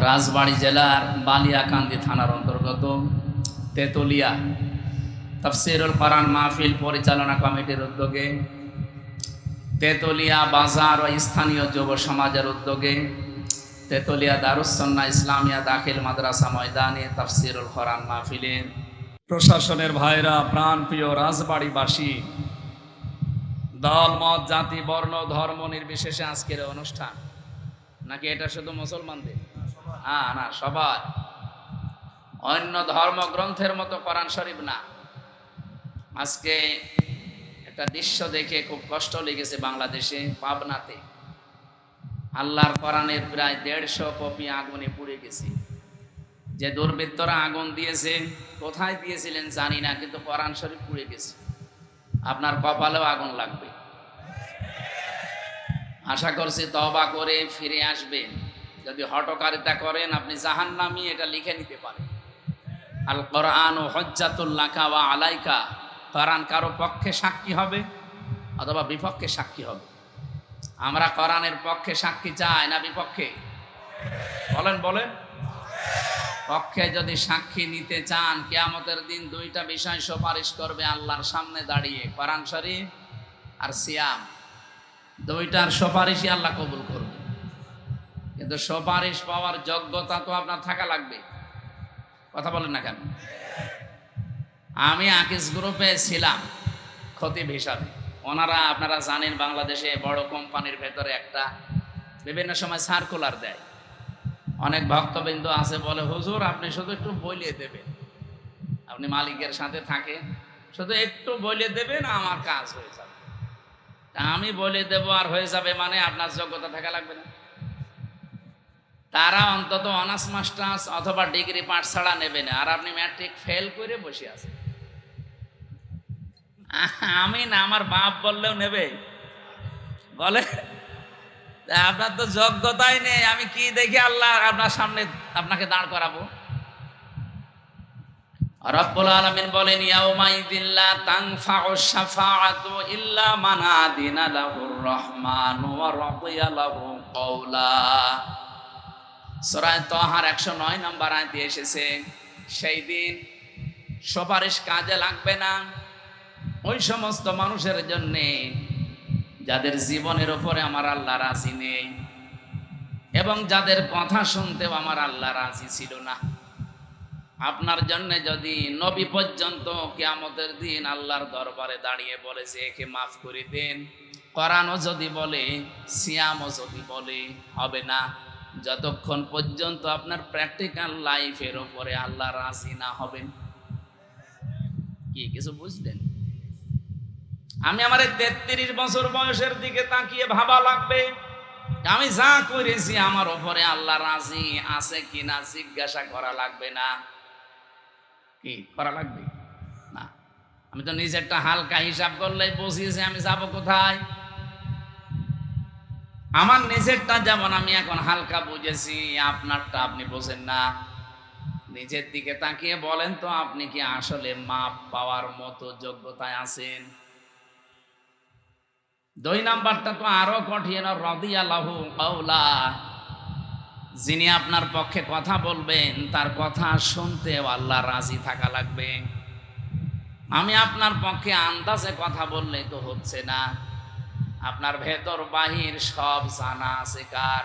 রাজবাড়ী জেলার বালিয়াকান্দি থানার অন্তর্গত তেতুলিয়া তাফসীরুল কোরআন মাহফিল পরিচালনা কমিটির উদ্যোগে, তেতুলিয়া বাজার ও স্থানীয় যুব সমাজের উদ্যোগে তেতুলিয়া দারুস সুন্নাহ ইসলামিয়া দাখিল মাদ্রাসা ময়দানে তাফসীরুল কোরআন মাহফিলের প্রশাসনের ভাইরা, প্রাণপ্রিয় রাজবাড়িবাসী, দল মত জাতি বর্ণ ধর্ম নির্বিশেষে আজকের অনুষ্ঠান নাকি এটা শুধু মুসলমানদের? না, সবার। অন্য ধর্মগ্রন্থের মতো কোরআন শরীফ না। আজকে একটা দৃশ্য দেখে খুব কষ্ট লেগেছে। বাংলাদেশে পাবনাতে আল্লাহর কোরআনের প্রায় 150 কপি আগুনে পুড়ে গেছে। যে দুর্বৃত্তরা আগুন দিয়েছে, কোথায় দিয়েছিলেন জানি না, কিন্তু কোরআন শরীফ পুড়ে গেছে। আপনার কপালেও আগুন লাগবে। আশা করছি তওবা করে ফিরে আসবেন। যদি হঠকারিতা করেন আপনি জাহান্নামী, এটা লিখে নিতে পারেন। আল কোরআন হুজ্জাতুল লাকা ওয়া আলাইকা। কোরআন কারো পক্ষে সাক্ষী হবে অথবা বিপক্ষে সাক্ষী হবে। আমরা কোরআনের পক্ষে সাক্ষী চাই না বিপক্ষে? বলেন। পক্ষে যদি সাক্ষী নিতে চান, কিয়ামতের দিন দুইটা বিষয় সুপারিশ করবে আল্লাহর সামনে দাঁড়িয়ে, কোরআন শরীফ আর সিয়াম। দুইটার সুপারিশই আল্লাহ কবুল করবে। কিন্তু সুপারিশ পাওয়ার যোগ্যতা তো আপনার থাকা লাগবে। কথা বলেন না কেন? আমি আকিস গ্রুপে ছিলাম খতিব হিসাবে। ওনারা, আপনারা জানেন, বাংলাদেশে বড় কোম্পানির ভেতরে একটা বিভিন্ন সময় সার্কুলার দেয়। অনেক ভক্তবৃন্দ আছে, বলে হুজুর আপনি শুধু একটু বলিয়ে দেবেন। আপনি মালিকের সাথে থাকেন, শুধু একটু বলিয়ে দেবেন, আমার কাজ হয়ে যাবে। তা আমি বলে দেব আর হয়ে যাবে মানে আপনার যোগ্যতা থাকা লাগবে না? তারা অন্তত অনার্স মাস্টার্স অথবা ডিগ্রি পাঠ ছাড়া নেবে না, আর আপনি ম্যাট্রিক ফেল করে বসে আছেন। আমি না, আমার বাপ বললেও নেবে? বলে আপনার তো যোগ্যতাই নেই, আমি কি দেখে আল্লাহ আপনার সামনে আপনাকে দাঁড় করাবো? রব্বুল আলামিন বলেন, ইয়াউমাইযিল লা তানফাউ শাফাআতু ইল্লা মান আযিনা লাহুর রহমানু ওয়া রাদিয়া লাহু কওলা। সূরা তাহার 109 নম্বর আয়াতে এসেছে, সেই দিন সুপারিশ কাজে লাগবে না ওই সমস্ত মানুষের জন্যে যাদের জীবনের উপরে আমার আল্লাহ রাজি নেই এবং যাদের কথা শুনতেও আমার আল্লাহ রাজি ছিল না। আপনার জন্য যদি নবী পর্যন্ত কিয়ামতের দিন আল্লাহর দরবারে দাঁড়িয়ে বলে যে একে মাফ করে দেন, কোরআনও যদি বলে, সিয়ামও যদি বলে, হবে না যতক্ষণ পর্যন্ত আপনার প্র্যাকটিক্যাল লাইফের উপরে আল্লাহ রাজি না হবেন। কি কিছু বুঝলেন? আমি আমার 33 বছর বয়সের দিকে তাকিয়ে ভাবা লাগবে, আমি যা করেছি আমার উপরে আল্লাহ রাজি আছে কিনা জিজ্ঞাসা করা লাগবে না। কি করা লাগবে না? আমি তো নিজেরটা হালকা হিসাব করলেই বুঝিয়েছি আমি যাব কোথায়। আমার নিজেরটা যেমন আমি এখন হালকা বুঝেছি, আপনারটা আপনি বোঝেন না। নিজের দিকে তাকিয়ে বলেন তো, আপনি কি আসলে মাপ পাওয়ার মতো যোগ্যতায় আছেন? 2 নাম্বারটা তো আরো কঠিন, রাদিয়া লাহু কওলা। যিনি আপনার পক্ষে কথা বলবেন তার কথা শুনতেও আল্লাহ রাজি থাকা লাগবে। আমি আপনার পক্ষে আন্দাজে কথা বললেই তো হচ্ছে না। আপনার ভেতর বাহির সব জানা আছে কার?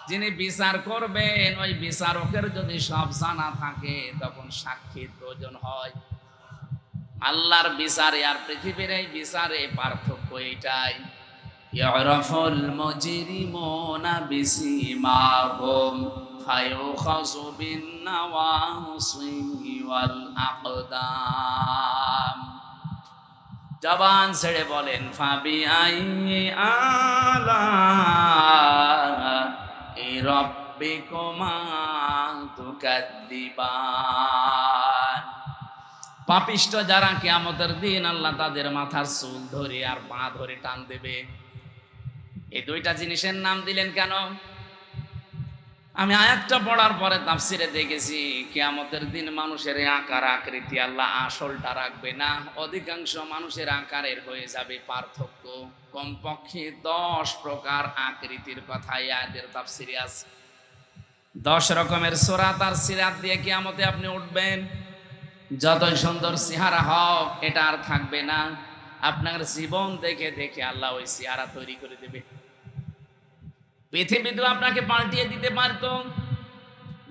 যিনি বিচার করবেন ওই বিচারকের যদি সব জানা থাকে, তখন সাক্ষীর প্রয়োজন হয়। আল্লাহর বিচারে আর পৃথিবীর এই বিচারে পার্থক্য এইটাই, ইয়ারাফুল মুজরিমুনা বিসিমাহুম ফায়ুখাযু বিন নাওয়াসি ওয়াল আকদাম। জবান ছেড়ে বলেন, ফাবিআই আলাই রাব্বিকুমা তুকাদ্দিবান। পাপিষ্ট যারা, কিয়ামতের দিন আল্লাহ তাদের মাথার চুল ধরে আর পা ধরে টান দেবে। এই 2টা জিনিসের নাম দিলেন কেন? আমি আয়াতটা পড়ার পরে তাফসিরে দেখেছি, কিয়ামতের দিন মানুষের আকার আকৃতি আল্লাহ আসলটা রাখবে না। অধিকাংশ মানুষের আকারের হয়ে যাবে পার্থক্য। কমপক্ষে 10 প্রকার আকৃতির কথা এই আয়াতের তাফসিরে আছে। 10 রকমের সূরা তার সিরাত দিয়ে কিয়ামতে আপনি উঠবেন। যতই সুন্দর চেহারা হোক এটা আর থাকবে না। আপনার জীবন দেখে দেখে আল্লাহ ওই চেহারা তৈরি করে দেবে। পৃথিবীতেও আপনাকে পাল্টিয়ে দিতে পারত,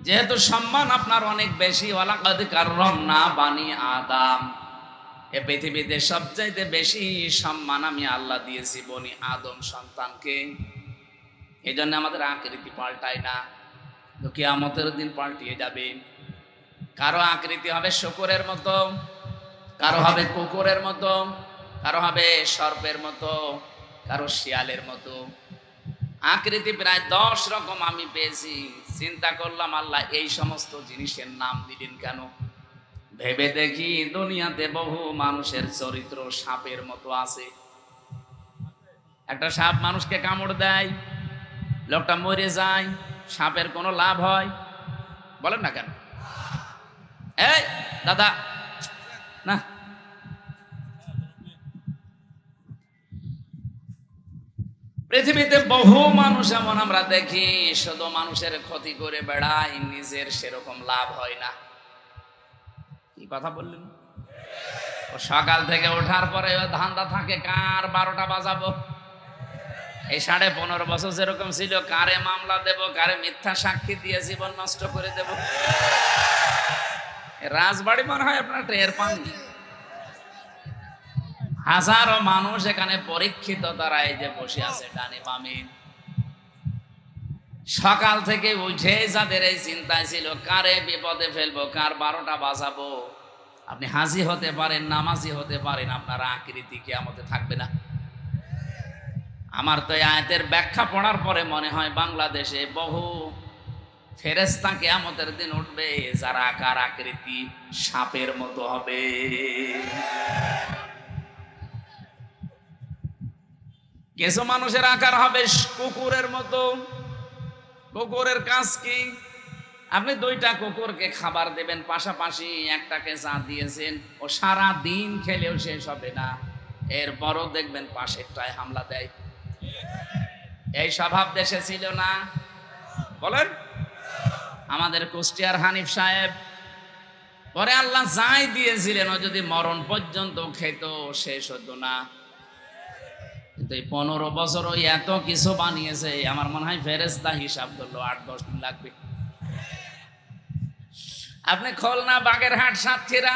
যেহেতু সম্মান আপনার অনেক বেশি। ওয়ালাকাদ কাররামনা বানি আদম, এ পৃথিবীতে সবচাইতে বেশি সম্মান আমি আল্লাহ দিয়েছি বনি আদম সন্তানকে। এই জন্য আমাদের আকৃতি পাল্টায় না, তো কিয়ামতের দিন পাল্টিয়ে যাবে। কারো আকৃতি হবে শূকরের মতো, কারো হবে কুকুরের মতো, কারো হবে সর্পের মতো, কারো শিয়ালের মতো। আকৃতি প্রায় 10 রকম আমি পেয়েছি। চিন্তা করলাম আল্লাহ এই সমস্ত জিনিসের নাম দিলেন কেন? ভেবে দেখি দুনিয়াতে বহু মানুষের চরিত্র সাপের মতো আছে। একটা সাপ মানুষকে কামড় দেয়, লোকটা মরে যায়, সাপের কোনো লাভ হয়? বলেন না কেন? এই দাদা না, পৃথিবীতে বহু মানুষ এমন আমরা দেখি শুধু মানুষের ক্ষতি করে বেড়ায়, নিজের সেরকম লাভ হয় না। কি কথা বললেন? ও সকাল থেকে ওঠার পরে ও ধান্দা থাকে কার 12টা বাজাবো। এই 15.5 বছর যেরকম ছিল, কারে মামলা দেব, কারে মিথ্যা সাক্ষী দিয়ে জীবন নষ্ট করে দেব। রাজবাড়ি মনে হয় আপনার টের পাননি। হাজারো মানুষ এখানে পরীক্ষিত তারা এই যে বসে আছে ডানে বামে। সকাল থেকে উঠে যাদের এই চিন্তায় ছিল কারে বিপদে ফেলবো, কার 12টা বাজাবো। আপনি হাজি হতে পারেন, নামাজি হতে পারেন, আপনার আকৃতি কিয়ামতে থাকবে না। আমার তো এই আয়াতের ব্যাখ্যা পড়ার পরে মনে হয় বাংলাদেশে বহু ফেরেশতা কিয়ামতের দিন উঠবে যারা আকার আকৃতি সাপের মতো হবে। কিছু মানুষের আকার হবে কুকুরের মতো। কুকুরের কাজ কি? আপনি 2টা কুকুরকে খাবার দেবেন পাশাপাশি, একটাকে যা দিয়েছেন ও সারা দিন খেলেও শেষ হবে না, এরপরও দেখবেন পাশেরটায় হামলা দেয়। এই স্বভাব দেশে ছিল না? বলেন। আমাদের কুষ্টিয়ার হানিফ সাহেব, পরে আল্লাহ যাই দিয়েছিলেন ও যদি মরণ পর্যন্ত খেত শেষ হতো না। কিন্তু এই 15 বছর ওই এত কিছু বানিয়েছে, আমার মনে হয় ফেরেশতা হিসাব করলো 8-10 দিন লাগবে। আপনি খুলনা, বাগেরহাট, সাতক্ষীরা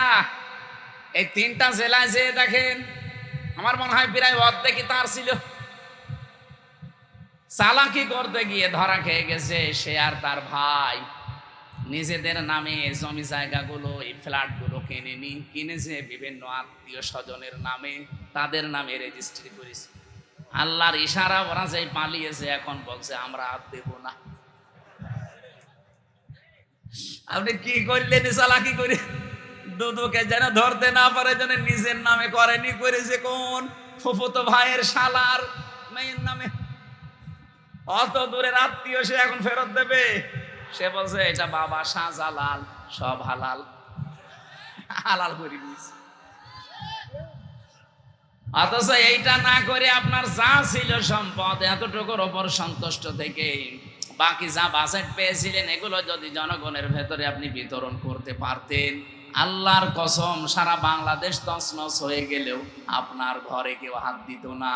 এই 3টা জেলায় যেয়ে দেখেন, আমার মনে হয় প্রায় অর্ধেকই তার ছিল। চালাকি করতে গিয়ে ধরা খেয়ে গেছে সে আর তার ভাই। নিজেদের নামে জমি জায়গাগুলো, এই ফ্ল্যাটগুলো কিনেছে বিভিন্ন আত্মীয় স্বজনের নামে, তাদের নামে রেজিস্ট্রি করেছে। আল্লাহর ইশারা ওরা যে পালিয়েছে, এখন বলছে আমরা আর দেব না। আপনি কি করলেন চালাকি করে? দুদুকে যেন ধরতে না পারে যেন নিজের নামে করেনি, করেছে কোন ফুফুতো ভাইয়ের শালার মেয়ের নামে। অত দূরের আত্মীয়, সে এখন ফেরত দেবে? সে বলছে এটা বাবা শাহজালাল, সব হালাল হালাল করে দিয়েছে। অথচ এইটা না করে আপনার যা ছিল সম্পদ, এতটুকুর ওপর সন্তুষ্ট থেকে বাকি যা বাজেট পেয়েছিলেন এগুলো যদি জনগণের ভেতরে আপনি বিতরণ করতে পারতেন, আল্লাহর কসম সারা বাংলাদেশ তছনছ হয়ে গেলেও আপনার ঘরে কেউ হাত দিত না।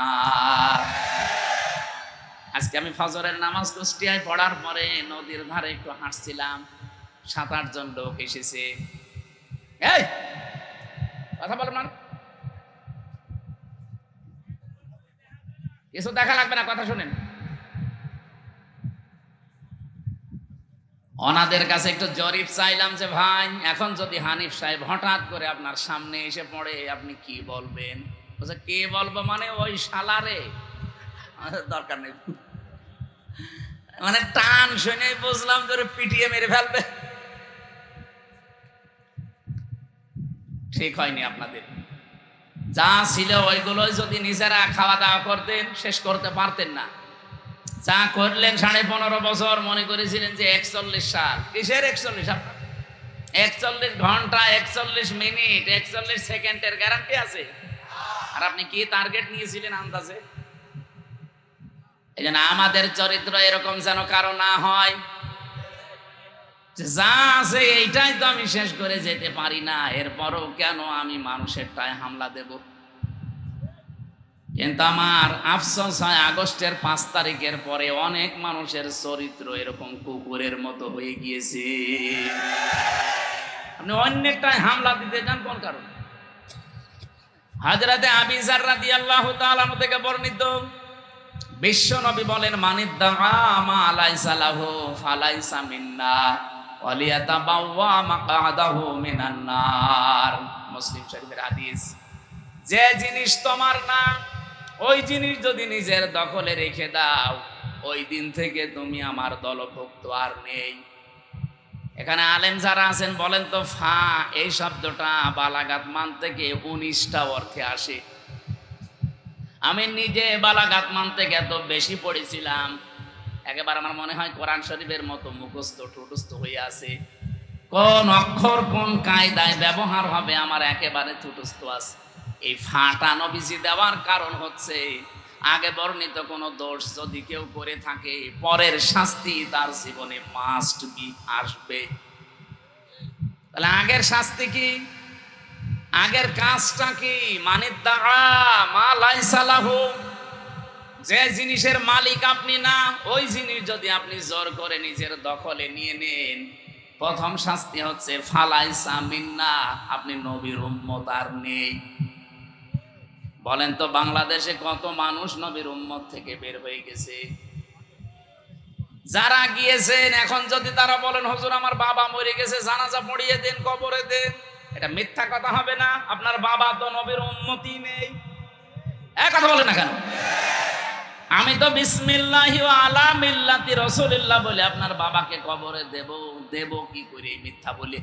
আজকে আমি ফজরের নামাজ কুষ্টিয়ায় পড়ার পরে নদীর ধারে একটু হাঁটছিলাম, 7-8 জন লোক এসেছে। এই কথা বল না, কিছু দেখা লাগবে না, কথা শুনেন। ওনাদের কাছে একটু জরিপ চাইলাম যে ভাই, এখন যদি হানিফ সাহেব হঠাৎ করে আপনার সামনে এসে পড়ে আপনি কি বলবেন? বলছে কে বলবো মানে ওই শালারে? দরকার নেই, মানে টান শুনে বুঝলাম যে পিটিয়ে মেরে ফেলবে। ঠিক হয়নি আপনাদের। যা ছিল ওইগুলো যদি নিজেরা খাওয়া দাওয়া করতেন শেষ করতে পারতেন না। যা করলেন 15.5 বছর, মনে করেছিলেন যে 41 সাল। কিসের 41? আপনার 41 ঘন্টা, 41 মিনিট, 41 সেকেন্ডের গ্যারান্টি আছে। আর আপনি কি টার্গেট নিয়েছিলেন আন্দাজে? এই জন্য আমাদের চরিত্র এরকম যেন কারো না হয়। যে যা আছে এইটাই তো আমি শেষ করে যেতে পারি না, এরপরও কেন আমি মানুষেরটায় হামলা দেব? কিন্তু আমার আফসোস হয় আগস্টের 5 তারিখের পরে অনেক মানুষের চরিত্র এরকম কুকুরের মতো হয়ে গিয়েছে। আপনি অন্যটায় হামলা দিতে যান কোন কারণে? হযরতে আবু যর রাদিয়াল্লাহু তাআলা থেকে বর্ণিত, বিশ্ব নবী বলেন, মানিদ্দাআ মা লাইসা লাহু ফালাইসা মিন্না ওয়ালিয়াতাবাওয়া মাকআদাহু মিনান নার। মুসলিম শরীফের হাদিস। যে জিনিস তোমার না, ওই জিনিস যদি নিজের দখলে রেখে দাও, ওই দিন থেকে তুমি আমার দলভুক্ত আর নেই। এখানে আলেম যারা আছেন বলেন তো, ফা এই শব্দটা বালাগাত মান থেকে 19টা অর্থে আসে। আমি নিজে বালাগাত মান থেকে এত বেশি পড়েছিলাম, একেবারে আমার মনে হয় কোরআন শরীফের মতো মুখস্থ ঠুটস্থ হয়ে আছে। কোন অক্ষর কোন কায়দায় ব্যবহার হবে আমার একেবারে ঠুটস্থ আছে। এই ফাটা নবীজি দেওয়ার কারণ হচ্ছে, আগে বর্ণিত কোন দোষ যদি কেউ করে থাকে, পরের শাস্তি তার জীবনে মাস্ট বি আসবে। তাহলে আগের শাস্তি কি? আগের কাজটা কি? মানিদ্দাআ মা লাইসা লাহু, যে জিনিসের মালিক আপনি না, ওই জিনিস যদি আপনি জোর করে নিজের দখলে নিয়ে নেন, প্রথম শাস্তি হচ্ছে ফালাইসা মিন্না, আপনি নবীর উম্মত আর নেই। বলেন তো বাংলাদেশে কত মানুষ নবীর উম্মত থেকে বের হয়ে গেছে? যারা গিয়েছেন এখন যদি তারা বলেন, হুজুর আমার বাবা মরে গেছে, জানাজা পড়িয়ে দেন, কবরে দেন, এটা মিথ্যা কথা হবে না? আপনার বাবা তো নবীর উম্মতই নেই। এক কথা বলেন না কেন? আমি তো বিসমিল্লাহি ওয়া আলা মিল্লাতি রাসূলিল্লাহ বলে আপনার বাবাকে কবরে দেব কি করে মিথ্যা বলে?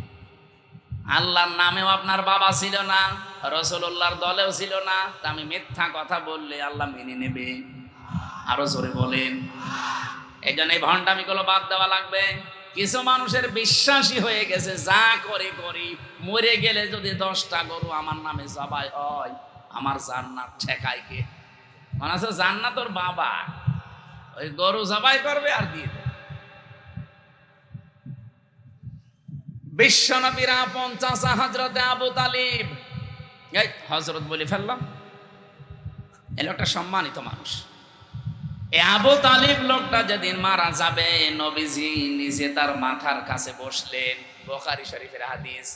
আল্লাহর নামেও আপনার বাবা ছিল না, রাসূলুল্লাহর দলেও ছিল না, তা আমি মিথ্যা কথা বললে আল্লাহ মেনে নেবে? আরো জোরে বলেন। এই জন্য এই ভণ্ডামিগুলো বাদ দেওয়া লাগবে। কিছু মানুষের বিশ্বাসী হয়ে গেছে, যা করে করি, মরে গেলে যদি 10টা গরু আমার নামে জবাই হয়, আমার জান্নাত ঠেকায় কে? মনে আছে জান্নাত ওর বাবা, ওই গরু জবাই করবে আর দিয়ে দেবে। বিশ্বনবীর আপন চাচা হযরতে আবু তালিব, এই হযরত বলে ফেললাম, এর একটা সম্মানিত মানুষ। এই আবু তালিব লোকটা যেদিন মারা যাবে, নবীজি নিজে তার মাথার কাছে বসলেন, বুখারী শরীফের হাদিস।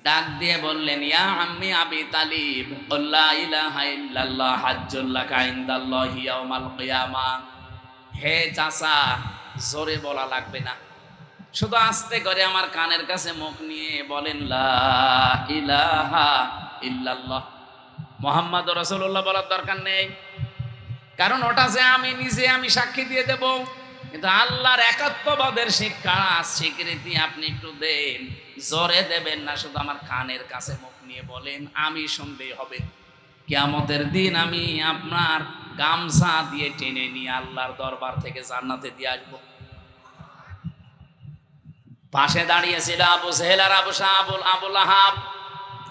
ডাক দিয়ে বললেন, ইয়া আম্মি আবি তালিব, লা ইলাহা ইল্লাল্লাহ হাজ্জুল লাকা ইনদাল্লাহি ইয়াউমাল কিয়ামাহ। হে চাচা, জোরে বলা লাগবে না, শুধু আস্তে করে আমার কানের কাছে মুখ নিয়ে বলেন, লা ইলাহা ইল্লাল্লাহ মুহাম্মাদুর রাসূলুল্লাহ বলার দরকার নেই, কারণ ওটা যে আমি নিজে আমি সাক্ষী দিয়ে দেব। কিন্তু আল্লাহর একাত্মবাদের শিক্ষা স্বীকৃতি আপনি একটু দেন, জোরে দেবেন না, শুধু আমার কানের কাছে মুখ নিয়ে বলেন, আমি শুনলেই হবে। কিয়ামতের দিন আমি আপনার গামছা দিয়ে টেনে নিয়ে আল্লাহর দরবার থেকে জান্নাতে দিয়ে আসবো। পাশে দাঁড়িয়েছিল আবু জেহেল আর আবু লাহাব,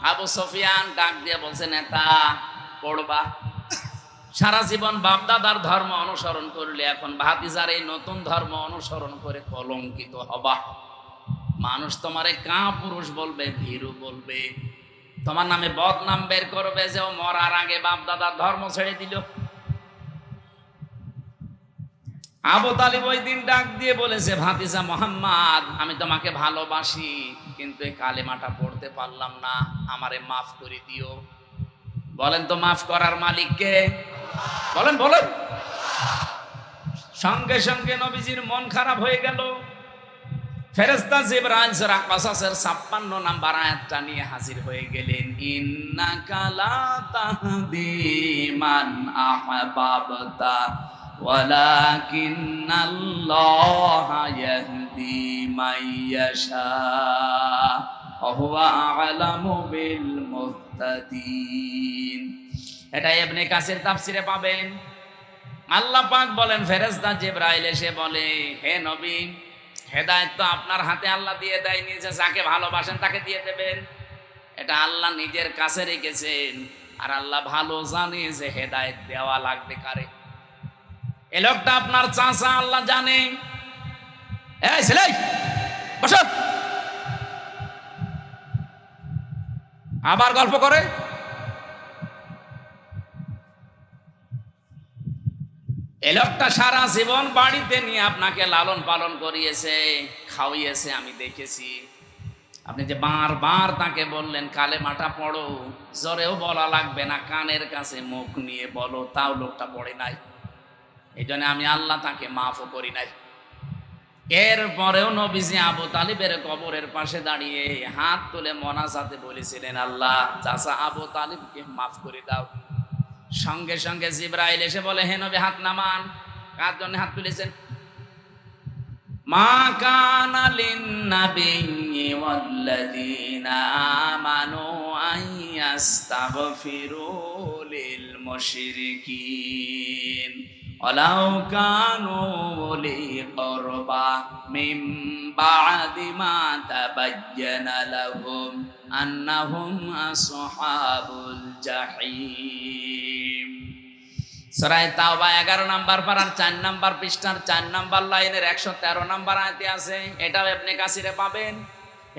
আবু সুফিয়ান। ডাক দিয়ে বলছে, নেতা পড়বা, সারা জীবন বাপদাদার ধর্ম অনুসরণ করলে এখন ভাতিজার এই নতুন ধর্ম অনুসরণ করে কলঙ্কিত হবা। মানুষ তোমারে কাপুরুষ বলবে, ভীরু বলবে, তোমার নামে বদনাম বের করবে যে ও মরার আগে বাপদাদার ধর্ম ছেড়ে দিল। আবু তালিব ওই দিন ডাক দিয়ে বলেছে, ভাতিজা মুহাম্মদ, আমি তোমাকে ভালোবাসি, কিন্তু এই কালেমাটা পড়তে পারলাম না, আমারে মাফ করে দিও। বলেন তো মাফ করার মালিক কে? বলেন বলেন। সঙ্গে সঙ্গে নবীজির মন খারাপ হয়ে গেল। ফেরেশতা জিবরাইল সূরা কাসাসের 56 নাম্বার আয়াতটা নিয়ে হাজির হয়ে গেলেন। ইন্নাকা লা তাহদি মান আহবাবতা ওয়ালাকিন্নাল্লাহা ইয়াহদি মাইয়াশা ওয়া হুয়া আ'লামু বিল মুহতাদিন। এটা ইবনে কাসির তাফসিরে পাবেন। আল্লাহ পাক বলেন, ফেরেশতা জিবরাইল এসে বলে, হে নবী, হেদায়েত তো আপনার হাতে আল্লাহ দিয়ে দেয়নি যে যাকে ভালোবাসেন তাকে দিয়ে দেবেন। এটা আল্লাহ নিজের কাছে রেখেছেন, আর আল্লাহ ভালো জানে যে হেদায়েত দেওয়া লাগবে কারে। এই লোকটা আপনার চাচা, আল্লাহ জানে। এই ছেলে বসো। আবার গল্প করে। এই লোকটা সারা জীবন বাড়িতে নিয়ে আপনাকে লালন পালন করিয়েছে, খাওয়িয়েছে, আমি দেখেছি। আপনি যে বারবার তাকে বললেন কালেমাটা পড়ো, জোরেও বলা লাগবে না, কানের কাছে মুখ নিয়ে বলো, তাও লোকটা পড়ে নাই। এই জন্য আমি আল্লাহ তাকে মাফও করি নাই। এরপরেও নবীজি আবু তালিবের কবরের পাশে দাঁড়িয়ে হাত তুলে মোনাজাতে বলেছিলেন, আল্লাহ চাচা আবু তালিবকে মাফ করে দাও। সঙ্গে সঙ্গে জিবরাইল এসে বলে, হে নবী হাত নামান। কার জন্য হাত তুলেছেন? মা কানা লিন-নাবিয়্যি ওয়াল্লাযীনা আমানু আইয়াস্তাগফিরু লিল মুশরিকিন ওয়ালাউ কানু উলি কুরবা মিন বা'দি মা তাবায়্যানা লাহুম আন্নাহুম আসহাবুল জাহিম। সূরা তাওবা 11 নম্বর পারার 4 নম্বর পৃষ্ঠার 4 নম্বর লাইনের 113 নম্বর আয়াতে আছে। এটাও ইবনে কাসিরে পাবেন।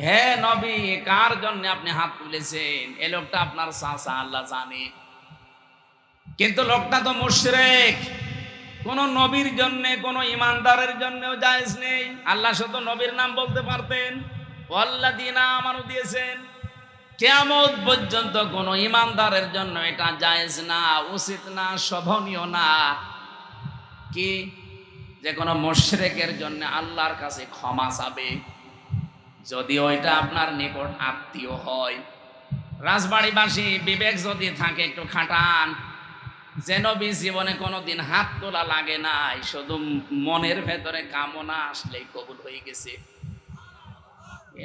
হে নবী, কার জন্য আপনি হাত তুলেছেন? এই লোকটা আপনার চাচা, আল্লাহ জানে। কিন্তু লোকটা তো মুশরিক। কোন নবীর জন্য, কোন ইমানদারের জন্যও জায়েজ নেই। আল্লাহ শুধু নবীর নাম বলতে পারতেন, ওয়াল্লাযীনা আমানু দিয়েছেন। কিয়ামত পর্যন্ত কোন ইমানদারের জন্য এটা জায়েজ না, উচিত না, শোভনীয় না কি যে কোনো মুশরিকের জন্য আল্লাহর কাছে ক্ষমা চাবে, যদি ওইটা আপনার নিকট আত্মীয় হয়। রাজবাড়িবাসী বিবেক যদি থাকে একটু খাটান, যে নবী জীবনে কোনোদিন হাত তোলা লাগে নাই, শুধু মনের ভেতরে কামনা আসলেই কবুল হয়ে গেছে।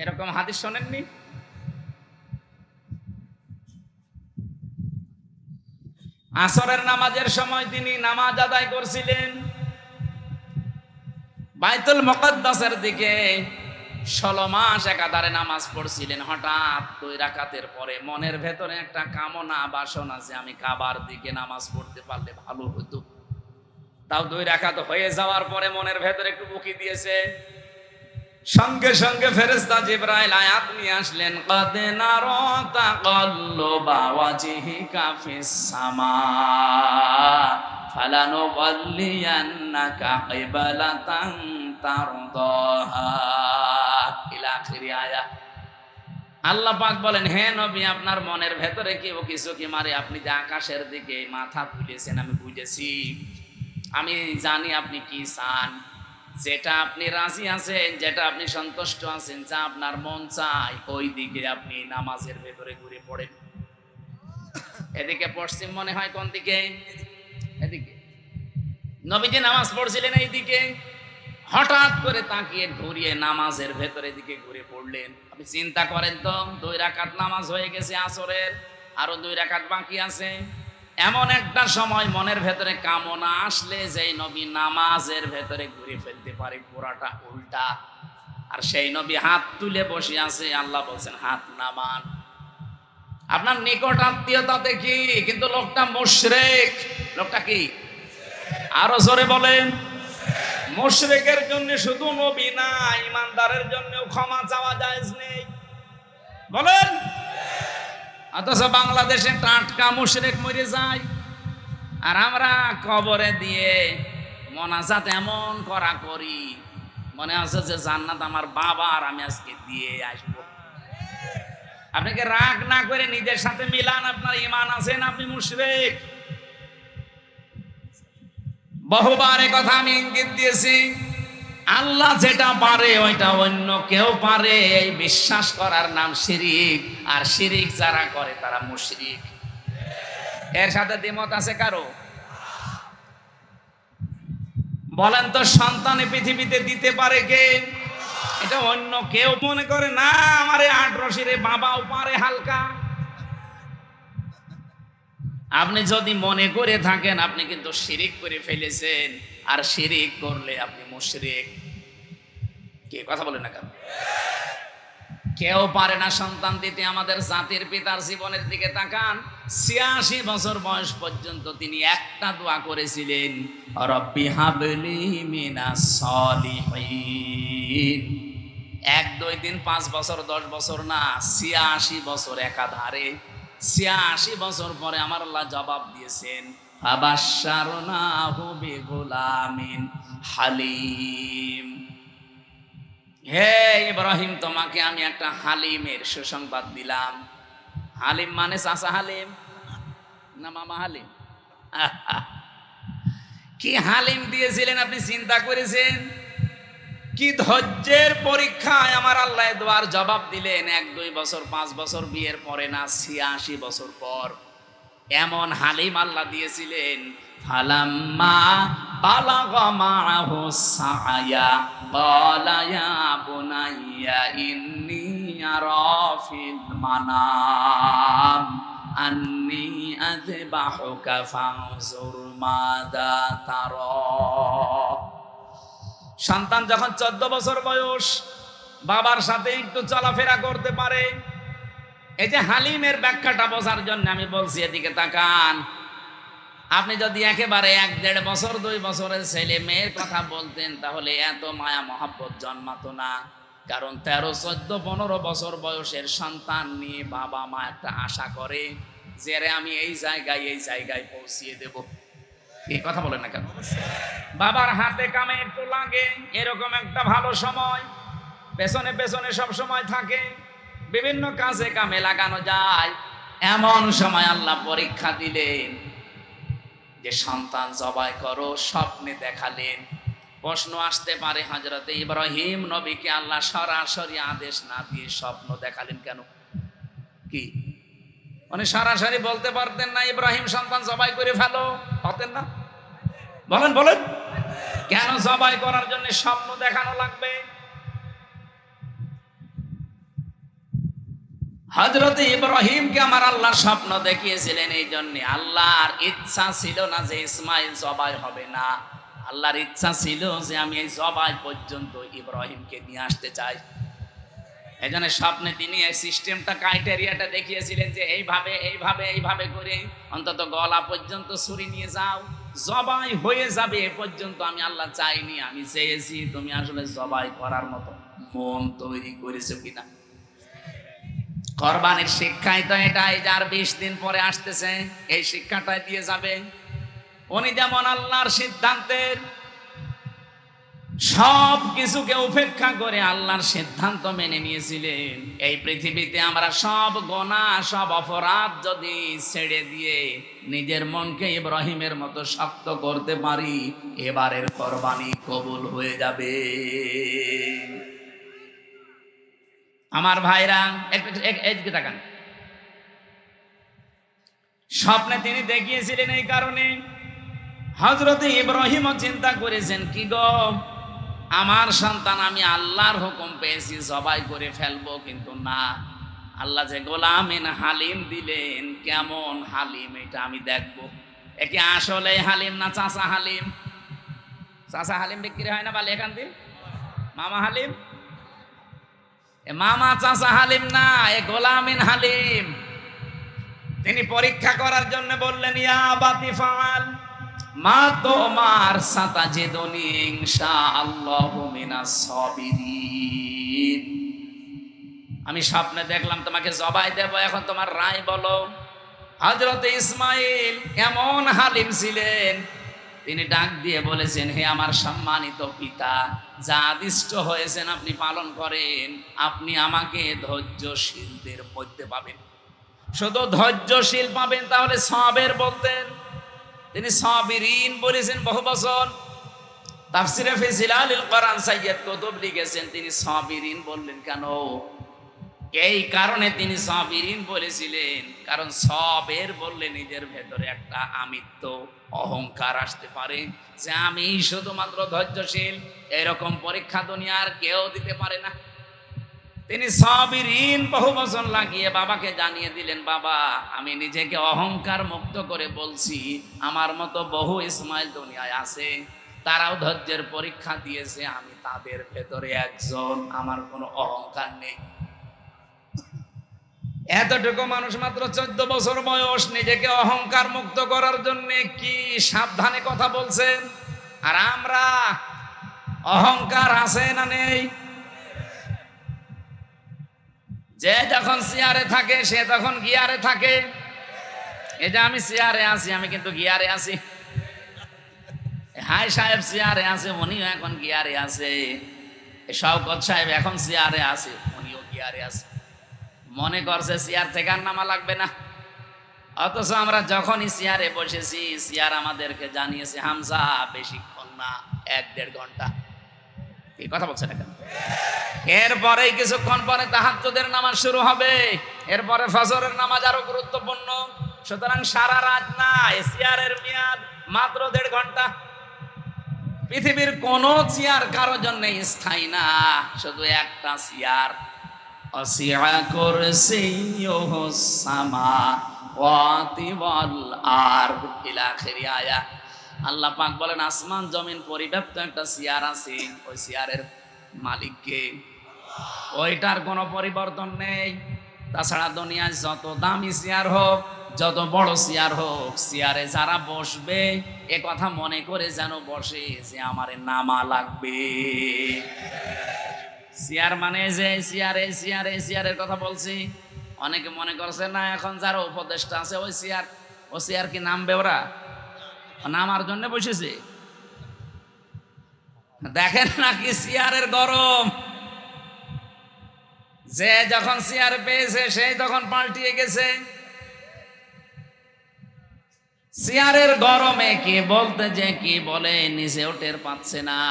এরকম হাদিস শোনেননি? আসরের নামাজের সময় তিনি নামাজ আদায় করছিলেন বাইতুল মুকাদ্দাসের দিকে। 16 মাস একাধারে নামাজ পড়ছিলেন। হঠাৎ 2 রাকাতের পরে মনের ভেতরে একটা কামনা, বাসনা যে আমি কাবার দিকে নামাজ পড়তে পারলে ভালো হতো। তাও 2 রাকাত হয়ে যাওয়ার পরে মনের ভেতরে একটু উকি দিয়েছে। সঙ্গে সঙ্গে ফেরেশতা জিবরাইল আয়াত নিয়ে আসলেন, কাদ নারা তাকাল্লুবা ওয়াজহিকা ফিস সামা ফালানুওয়াল্লিয়ান্নাকা কিবলাতান তারদাহা ইলা আখিরি আয়াত। আল্লাহ পাক বলেন, হে নবী, আপনার মনের ভেতরে কেউ কিছু কি মারে, আপনি যে আকাশের দিকে মাথা তুলেছেন আমি বুঝেছি। আমি জানি আপনি কি চান, যেটা আপনি রাজি আছেন, যেটা আপনি সন্তুষ্ট আছেন, যা আপনার মন চায় ওই দিকে আপনি নামাজের ভেতরে ঘুরে পড়েন। এদিকে পশ্চিম মনে হয়, কোন দিকে? এদিকে। নবীজি নামাজ পড়ছিলেন এইদিকে। হঠাৎ করে তাকিয়ে ঘুরিয়ে নামাজের ভেতরে দিকে ঘুরে পড়লেন। আপনি চিন্তা করেন তো, 2 রাকাত নামাজ হয়ে গেছে আসরের, আরো 2 রাকাত বাকি আছে। এমন একটা সময় মনের ভেতরে কামনা আসলে যেই নবী নামাজের ভেতরে ঘুরে ফেলতে পারে পুরাটা উল্টা, আর সেই নবী হাত তুলে বসে আছে। আল্লাহ বলছেন হাত নামান। আপনার নিকট আত্মীয়তা দেখি, কিন্তু লোকটা মুশরিক। লোকটা কি? আরো জোরে বলেন। মুশরিকের জন্য শুধু নবী না, ইমানদারের জন্যও ক্ষমা চাওয়া জায়েজ নেই। বলেন। অথচ বাংলাদেশে টাটকা মুশরিক মরে যায়, আর আমরা কবরে দিয়ে মোনাজাত এমন করা করি, মনে আছে যে জান্নাত আমার বাবা আর আমি আজকে দিয়ে আসবো। আপনাকে রাগ না করে নিজের সাথে মিলান, আপনার ঈমান আছে না আপনি মুশরিক। বহুবার এই কথা আমি ইঙ্গিত দিয়েছি। আল্লাহ যেটা পারে ওইটা অন্য কেউ পারে, এই বিশ্বাস করার নাম শিরিক। আর শিরিক যারা করে তারা মুশরিক। এর সাথে দ্বিমত আছে কারো? বলেন তো, সন্তান পৃথিবীতে দিতে পারে কে? এটা অন্য কেউ। মনে করে না আমারে 8 রশিরে বাবাও পারে হালকা। আপনি যদি মনে করে থাকেন, আপনি কিন্তু শিরিক করে ফেলেছেন, আর শিরিক করলে আপনি মুশরিক। কে কথা বলেন না কেন? কেউ পারে না সন্তান দিতে। আমাদের জাতির পিতার জীবনের দিকে তাকান। 86 বছর বয়স পর্যন্ত তিনি একটা দোয়া করেছিলেন, রব্বি হাবলি মিনাস সলিহিন। 1-2 দিন 5 বছর 10 বছর না, 86 বছর একাধারে। 86 বছর পরে আমার আল্লাহ জবাব দিয়েছেন, ফাবাশশারনাহু বিগুলামিন হালিম। হে ইব্রাহিম, তোমাকে আমি একটা হালিমের সুসংবাদ দিলাম। হালিম মানে চাচা হালিম না মামা হালিম? কি হালিম দিয়েছিলেন আপনি চিন্তা করেছেন? কি ধৈর্যের পরীক্ষায় আমার আল্লাহ দোয়ার জবাব দিলেন। 1-2 বছর 5 বছর বিয়ের পরে না, 86 বছর পর এমন হালিম আল্লাহ দিয়েছিলেন। ফালাম্মা বালাগা মাআহু সাআয়া ক্বালা ইয়া বুনাইয়া ইন্নী আরা ফিল মানাম আন্নী আযবাহুকা ফানজুর মাযা তারা। সন্তান যখন 14 বছর বয়স বাবার সাথে একটু চলাফেরা করতে পারে, এই যে হালিমের ব্যাখ্যাটা বোঝার জন্য আমি বলছি, এদিকে তাকান। আপনি যদি একেবারে 1-1.5 বছর 2 বছরের ছেলে মেয়ের কথা বলতেন, তাহলে এত মায়া মহাব্বত জন্মাতো না। কারণ 13, 14, 15 বছর বয়সের সন্তান নিয়ে বাবা মা একটা আশা করে যে রে আমি এই জায়গায় পৌঁছিয়ে দেব। এই কথা বলেন না কেন? বাবার হাতে কামে একটু লাগে, এরকম একটা ভালো সময় পেছনে পেছনে সব সময় থাকে, বিভিন্ন কাজে কামে লাগানো যায়। এমন সময় আল্লাহ পরীক্ষা দিলেন যে সন্তান জবাই করো, স্বপ্নে দেখালেন। প্রশ্ন আসতে পারে, হযরতে ইব্রাহিম নবীকে আল্লাহ সরাসরি আদেশ না দিয়ে স্বপ্ন দেখালেন কেন? কি মানে সরাসরি বলতে পারতেন না ইব্রাহিম সন্তান জবাই করে ফেলো? পারতেন না? বলেন কেন জবাই করার জন্য স্বপ্ন দেখানো লাগবে? হযরতে ইব্রাহিমকে আমার আল্লাহ স্বপ্ন দেখিয়েছিলেন এই জন্য। আল্লাহর ইচ্ছা ছিল না যে ইসমাইল জবাই হবে না, আল্লাহর ইচ্ছা ছিল যে আমি এই জবাই পর্যন্ত ইব্রাহিমকে নিয়ে আসতে চাই। এই জন্য স্বপ্নে তিনি এই সিস্টেমটা, ক্রাইটেরিয়াটা দেখিয়েছিলেন যে এইভাবে করে অন্তত গলা পর্যন্ত ছুরি নিয়ে যাও, জবাই হয়ে যাবে এ পর্যন্ত আমি আল্লাহ চাইনি, আমি চেয়েছি তুমি আসলে জবাই করার মতো মন তৈরি করেছো কিনা। কোরবানির শিক্ষাই তো এটাই, যার 20 দিন পরে আসতেছে এই শিক্ষাটাই দিয়ে যাবে। উনি যেমন আল্লাহর সিদ্ধান্তের সব কিছুকে উপেক্ষা করে আল্লাহর সিদ্ধান্ত মেনে নিয়েছিলেন, এই পৃথিবীতে আমরা সব গুনাহ সব অপরাধ যদি ছেড়ে দিয়ে নিজের মনকে ইব্রাহিমের মতো শক্ত করতে পারি, এবারের কোরবানি কবুল হয়ে যাবে। আমার ভাইরা একটু তাকান। স্বপ্নে তিনি দেখিয়েছিলেন এই কারণে হযরতে ইব্রাহিমও চিন্তা করেছেন, কি গো আমার সন্তান আমি আল্লাহর হুকুম পেয়েছি জবাই করে ফেলবো, কিন্তু না, আল্লাহ যে গোলামিন হালিম দিলেন, কেমন হালিম এটা আমি দেখবো। একে আসলে হালিম না চাচা হালিম? চাচা হালিম বিক্রি হয় না বলে এখান দিয়ে? মামা হালিম? মামা চাচা হালিম না, এ গোলামিন হালিম। তিনি পরীক্ষা করার জন্য বললেন, ইয়া বাতি ফাল মা তোমার সাতাজিদুনি ইনশাআল্লাহু মিনাস সাবিরিন। আমি স্বপ্নে দেখলাম তোমাকে জবাই দেব, এখন তোমার রায় বলো। হযরতে ইসমাইল এমন হালিম ছিলেন, তিনি ডাক দিয়ে বলেছেন, হে আমার সম্মানিত পিতা, যা আদিষ্ট হয়েছেন আপনি পালন করেন, আপনি আমাকে ধৈর্যশীলদের মধ্যে পাবেন। শুধু ধৈর্যশীল পাবেন তাহলে সবের বলতেন, তিনি সাবিরিন বলেছেন বহু বছর। তাফসিরে ফি জিলালিল কোরআন সাইয়্যিদ কুতুব লিখেছেন তিনি সাবিরিন বললেন কেন? এই কারণে তিনি সাবিরিন বলেছিলেন, কারণ সবের বললে নিজের ভেতরে একটা আমিত্ব অহংকার আসতে পারে যে আমি শুধুমাত্র ধৈর্যশীল, এরকম পরীক্ষা দুনিয়ার কেউ দিতে পারে না। তিনি সাবিরিন বহু বছর লাগিয়ে বাবাকে জানিয়ে দিলেন, বাবা আমি নিজেকে অহংকার মুক্ত করে বলছি, আমার মতো বহু ইসমাইল দুনিয়ায় আছে, তারাও ধৈর্যের পরীক্ষা দিয়েছে, আমি তাদের ভেতরে একজন, আমার কোনো অহংকার নেই। এতটুকু মানুষ মাত্র 14 বছর বয়স, নিজেকে অহংকার মুক্ত করার জন্য কি সাবধানে কথা বলছেন। আর আমরা অহংকার আছে না নেই? যে যখন চেয়ারে থাকে সে তখন গিয়ারে থাকে। এই যে আমি চেয়ারে আছি, আমি কিন্তু গিয়ারে আছি। হাই সাহেব চেয়ারে আছে, উনিও এখন গিয়ারে আছে। শওকত সাহেব এখন চেয়ারে আছে, উনিও গিয়ারে আছে। মনে করছে চেয়ার থেকে আর নামা লাগবে না, অথচ আমরা যখনই চেয়ারে বসেছি চেয়ার আমাদেরকে জানিয়েছে হামজা বেশিক্ষণ না, 1-1.5 ঘন্টা। এই কথা বলছে না কেন? এরপরে কিছুক্ষণ পরে তাহাজ্জুদের নামাজ শুরু হবে, এরপরে ফজরের নামাজ আরো গুরুত্বপূর্ণ। সুতরাং সারা রাত না, চেয়ারের মেয়াদ মাত্র 1.5 ঘন্টা। পৃথিবীর কোন চেয়ার কারো জন্য স্থায়ী না, শুধু একটা চেয়ার। অসিআ কুরসিয়ুহুস সামাওয়াতি ওয়াল আরদ ইলা আখিরি আয়া। আল্লাহ পাক বলেন আসমান জমিন পরিব্যাপ্ত একটা চেয়ার আছে, ওই চেয়ারের মালিক কে? ওইটার কোনো পরিবর্তন নেই। তাছাড়া দুনিয়ায় যত দামি চেয়ার হোক, যত বড় চেয়ার হোক, চেয়ারে যারা বসবে এ কথা মনে করে যেন বসে যে আমারে নামা লাগবে। চেয়ার মানে যে চেয়ারের কথা বলছি। অনেকে মনে করছে না এখন যারা উপদেষ্টা আছে ওই চেয়ার, ও চেয়ার কি নামবে? ওরা নামার জন্য বসেছে। দেখেন নাকি চেয়ারের গরম, যে যখন চেয়ার পেয়েছে সেই তখন পাল্টিয়ে গেছে। চেয়ারের গরমে কি বলতে যে কি বলে নিজেও টের পাচ্ছে না।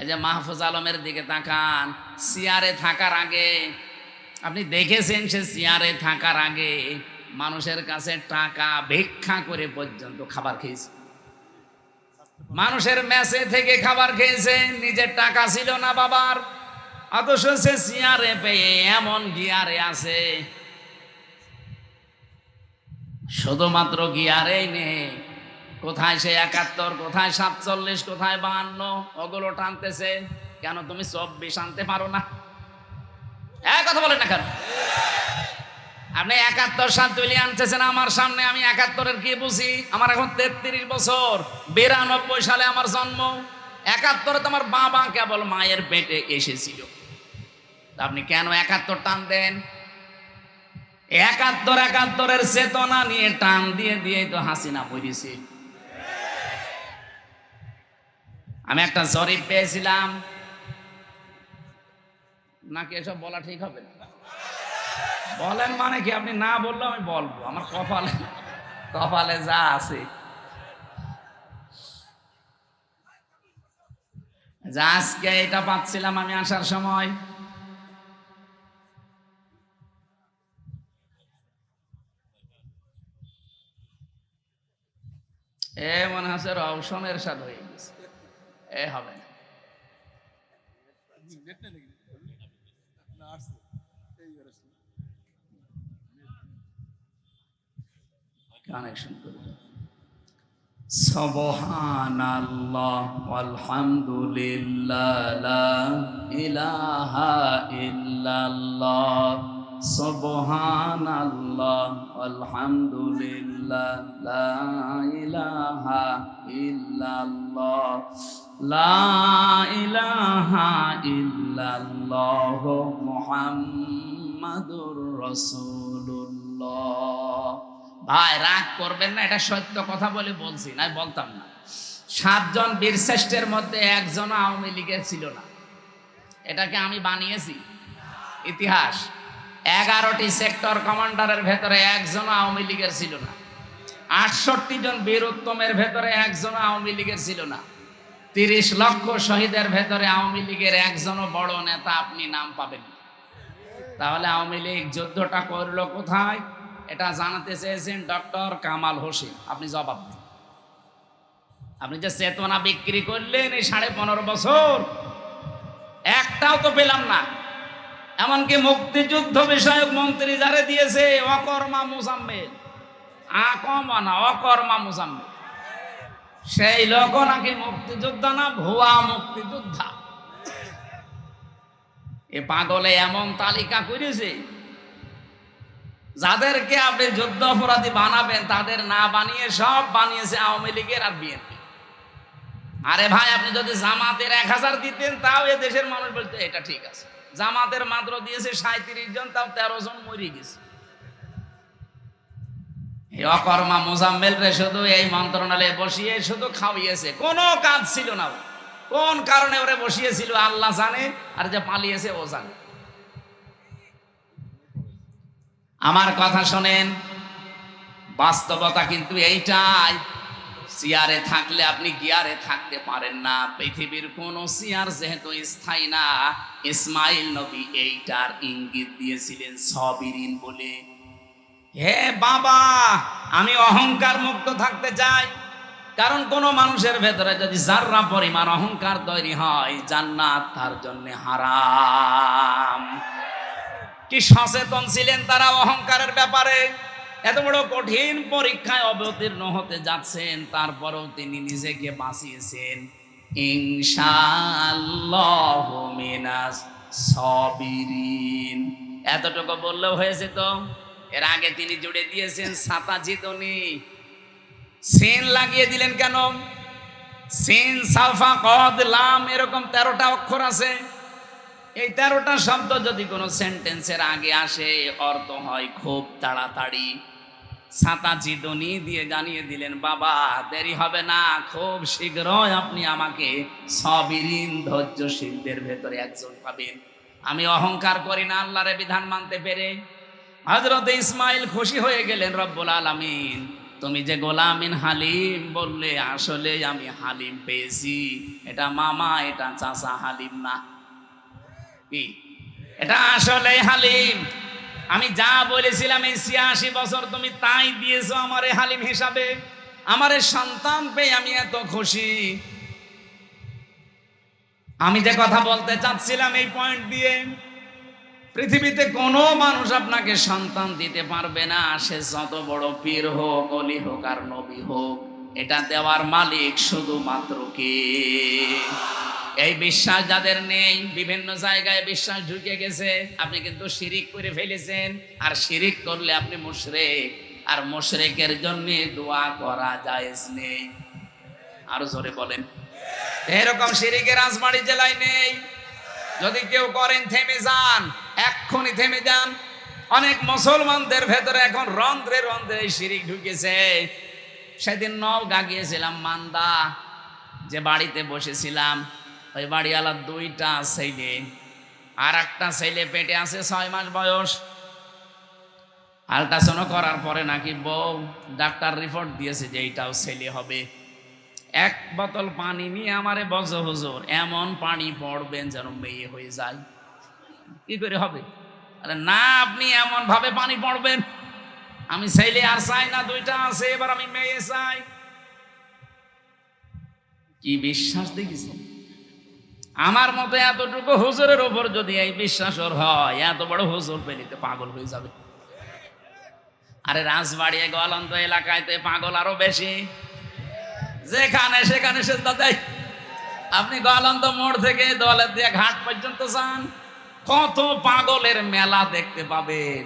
এই যে মাহফুজ আলমের দিকে তাকান, চেয়ারে থাকার আগে আপনি দেখেছেন সে চেয়ারে থাকার আগে মানুষের কাছে টাকা ভিক্ষা করে পর্যন্ত খাবার খেয়েছে, মানুষের মেসে থেকে খাবার খেয়েছে, নিজের টাকা ছিল না বাবার, অথচ সে চেয়ারে পেয়ে এমন গিয়ারে আছে। শুধুমাত্র গিয়ারেই নেই, কোথায় সে 71, কোথায় 47, কোথায় 52, ওগুলো টানতেছে। কেন তুমি 24 আনতে পারো না? কথা বলেন না কেন? আপনি 71 তুলে আনতেছেন আমার সামনে, আমি 71-এর কি বুঝি? আমার এখন 33 বছর, 92 সালে আমার জন্ম। 71-এ তো আমার বাবা কেবল মায়ের পেটে এসেছিল। আপনি কেন 71 টান দেন? 71-এর চেতনা নিয়ে টান দিয়ে দিয়ে তো হাসিনা পড়েছে। আমি একটা জরিপ পেয়েছিলাম, নাকি এসব বলা ঠিক হবে না? বলেন মানে কি? আপনি না বললেও আমি বলবো, আমার কপালে যা আছে। যা আজকে এটা পাচ্ছিলাম আমি আসার সময়, মনে হচ্ছে রওশনের সাথে হয়ে গেছে। হবে না। কানেকশন করবে। সুবহানাল্লাহ ওয়ালহামদুলিল্লাহ লা ইলাহা ইল্লাল্লাহ। সুবহানাল্লাহ আলহামদুলিল্লাহ লা ইলাহা ইল্লাল্লাহ লা ইলাহা ইল্লাল্লাহ মুহাম্মাদুর রাসূলুল্লাহ। ভাই রাগ করবেন না, এটা সত্য কথা বলে বলছি, না বলতাম না। 7 জন বীরশ্রেষ্ঠের মধ্যে একজন আওয়ামী লীগের ছিল না, এটাকে আমি বানিয়েছি ইতিহাস। 11টি সেক্টর কমান্ডারের ভেতরে একজন আওয়ামী লীগের ছিল না। 68 জন বীরোত্তমের ভেতরে একজন আওয়ামী লীগের ছিল না। 30 লক্ষ শহীদের ভেতরে আওয়ামী লীগের একজনও বড় নেতা আপনি নাম পাবেন। তাহলে আওয়ামী লীগ যুদ্ধটা করলো কোথায়? এটা জানাতে চেয়েছেন ডক্টর কামাল হোসেন। আপনি জবাব দেন। আপনি যে চেতনা বিক্রি করলেন এই 15.5 বছর, একটাও তো পেলাম না। এমনকি মুক্তিযুদ্ধ বিষয়ক মন্ত্রী যারে দিয়েছে অকর্মা মুজাম্মেল, অকর্মা মুজাম্মেল, সেই লোক নাকি মুক্তিযোদ্ধা না, ভুয়া মুক্তিযোদ্ধা। এ পাগলে এমন তালিকা করেছে, যাদেরকে আপনি যুদ্ধ অপরাধী বানাবেন তাদের না বানিয়ে সব বানিয়েছে আওয়ামী লীগের আর বিএনপি। আরে ভাই, আপনি যদি জামাতের 1000 দিতেন তাও এ দেশের মানুষ বলতে এটা ঠিক আছে। জামাতের মাত্র দিয়েছে 37 জন, তাও 13 জন মরে গেছে। এই অকর্মা মোজাম্মেল রে শুধু এই মন্ত্রণালয়ে বসিয়ে শুধু খাওয়িয়েছে, কোনো কাজ ছিল না। কোন কারণে ওরে বসিয়েছিল আল্লাহ জানে, আর যে পালিয়েছে ও জানে। আমার কথা শোনেন, বাস্তবতা কিন্তু এইটাই। চেয়ারে থাকলে আপনি গিয়ারে থাকতে পারেন না। পৃথিবীর কোন চেয়ার যেহেতু স্থায়ী না, ইসমাইল নবী এইটার ইঙ্গিত দিয়েছিলেন সবিরিন বলে। হে বাবা, আমি অহংকার মুক্ত থাকতে চাই, কারণ কোন মানুষের ভেতরে যদি যাররা পরিমাণ অহংকার তৈরি হয়, জান্নাত তার জন্য হারাম। কি সচেতন ছিলেন তারা অহংকারের ব্যাপারে। এত বড় কঠিন পরীক্ষায় অবতীর্ণ হতে যাচ্ছেন, তারপরেও তিনি নিজেকে বাঁচিয়েছেন। ইনশাআল্লাহু মিনাস সাবিরিন, এতটুকু বললেও হয়েছে তো। এর আগে তিনি জুড়ে দিয়েছেন ছাতা জিদনি, সিন লাগিয়ে দিলেন কেন? সিন সাফা কদ লাম এরকম 13টা অক্ষর আছে। এই 13টা শব্দ যদি কোনো সেন্টেন্সের আগে আসে, অর্থ হয় খুব তাড়াতাড়ি। ছাতা জিদনি দিয়ে জানিয়ে দিলেন, বাবা দেরি হবে না, খুব শীঘ্রই আপনি আমাকে সবিরিন ধৈর্যশীলদের ভেতরে একজন পাবেন। আমি অহংকার করি না আল্লাহর বিধান মানতে পেরে। হযরত ইসমাইল খুশি হয়ে গেলেন, রব্বুল আলামিন তুমি যে গোলামিন হালিম বললে, আসলে আমি হালিম পেয়েছি। এটা মামা, এটা চাচা হালিম না, কি এটা আসলে হালিম। আমি যা বলেছিলাম এই 86 বছর তুমি তাই দিয়েছো আমারে হালিম হিসাবে। আমারে সন্তান পেয়ে আমি এত খুশি। আমি যে কথা বলতে চাচ্ছিলাম এই পয়েন্ট দিয়ে, পৃথিবীতে কোনো মানুষ আপনাকে সন্তান দিতে পারবে না, সে যত বড় পীর হোক, অলি হোক আর নবী হোক। এটা দেওয়ার মালিক শুধুমাত্র কে? এই বিশ্বাস যাদের নেই, বিভিন্ন জায়গায় বিশ্বাস ঢুকে গেছে, আপনি কিন্তু শিরিক করে ফেলেছেন। আর শিরিক করলে আপনি মুশরিক, আর মুশরিকের জন্য দোয়া করা জায়েজ নেই। আরো জোরে বলেন। এরকম শিরিকের রাজবাড়ী জেলায় নেই। যদি কেউ করেন থেমে যান, এক্ষুনি থেমে যান। অনেক মুসলমানদের ভেতরে এখন রন্ধ্রে রন্ধ্রে শিরিক ঢুকেছে। সেদিন নওগাঁ গিয়েছিলাম, মান্দা যে বাড়িতে বসেছিলাম, ওই বাড়িওয়ালার 2টা ছেলে, আর একটা ছেলে পেটে আছে 6 মাস বয়স। আল্ট্রাসাউন্ড করার পরে নাকি বউ ডাক্তার রিপোর্ট দিয়েছে যে এইটাও ছেলে হবে। 1 বোতল পানি নিয়ে আমারে বলছে, হুজুর এমন পানি পড়বেন যেন মেয়ে হয়ে যায়। কি করে হবে? আরে না, আপনি এমন ভাবে পানি পড়বেন, আমি ছেলে আর চাই না, 2টা আছে, এবার আমি মেয়ে চাই। কি বিশ্বাস দেখেছেন? আমার মতো এতটুকু হুজুরের উপর যদি এই বিশ্বাস ওর হয়, এত বড় হুজুর পেলে তো পাগল হয়ে যাবে। আরে রাজবাড়ি গোয়ালন্দ এলাকায় তো পাগল আরো বেশি। যেখানে সেখানে সে দাদাই, আপনি গোয়ালন্দ মোড় থেকে দোয়ালের দিয়ে ঘাট পর্যন্ত যান, কত পাগলের মেলা দেখতে পাবেন।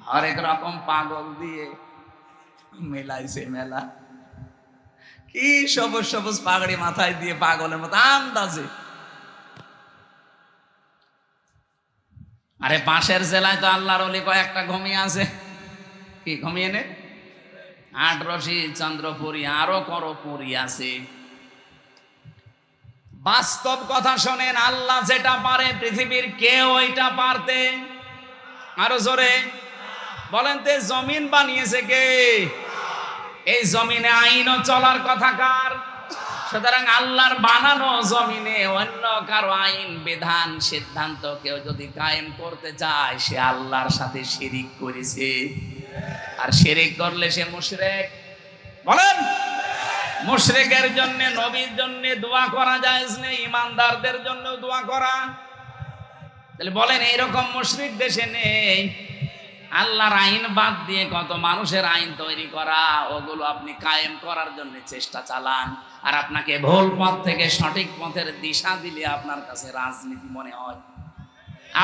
হরেক রকম পাগল দিয়ে মেলাইছে মেলা। কি সবুজ সবুজ পাগড়ি মাথায় দিয়ে পাগলের মতো আন্দাজে। আরে পাশের জেলায় তো আল্লাহর ওলি কয়েকটা ঘুমিয়ে আছে। কি ঘুমিয়ে নে? আটরশি, চন্দ্রপুরী, আরো করপুরী আছে। বাস্তব কথা শোনেন, আল্লাহ যেটা পারে পৃথিবীর কেউ ওইটা পারতে। আরো জোরে বলেন তো, জমিন বানিয়েছে কে? এই জমিনে আইনও চলার কথা কার? সুতরাং আল্লাহর বানানো জমিনে অন্য কারো আইন বিধান সিদ্ধান্ত কেউ যদি কায়েম করতে চায়, সে আল্লাহর সাথে শিরিক করেছে। আর শিরিক করলে সে মুশরিক। বলেন, মুশরিকের জন্য নবীর জন্য দোয়া করা জায়েজ নেই, ইমানদারদের জন্য দোয়া করা। তাহলে বলেন, এইরকম মুশরিক দেশে নেই? আল্লাহর আইন বাদ দিয়ে কত মানুষের আইন তৈরি করা, ওগুলো আপনি কায়েম করার জন্য চেষ্টা চালান। আর আপনাকে ভুল পথ থেকে সঠিক পথের দিশা দিলে আপনার কাছে রাজনীতি মনে হয়।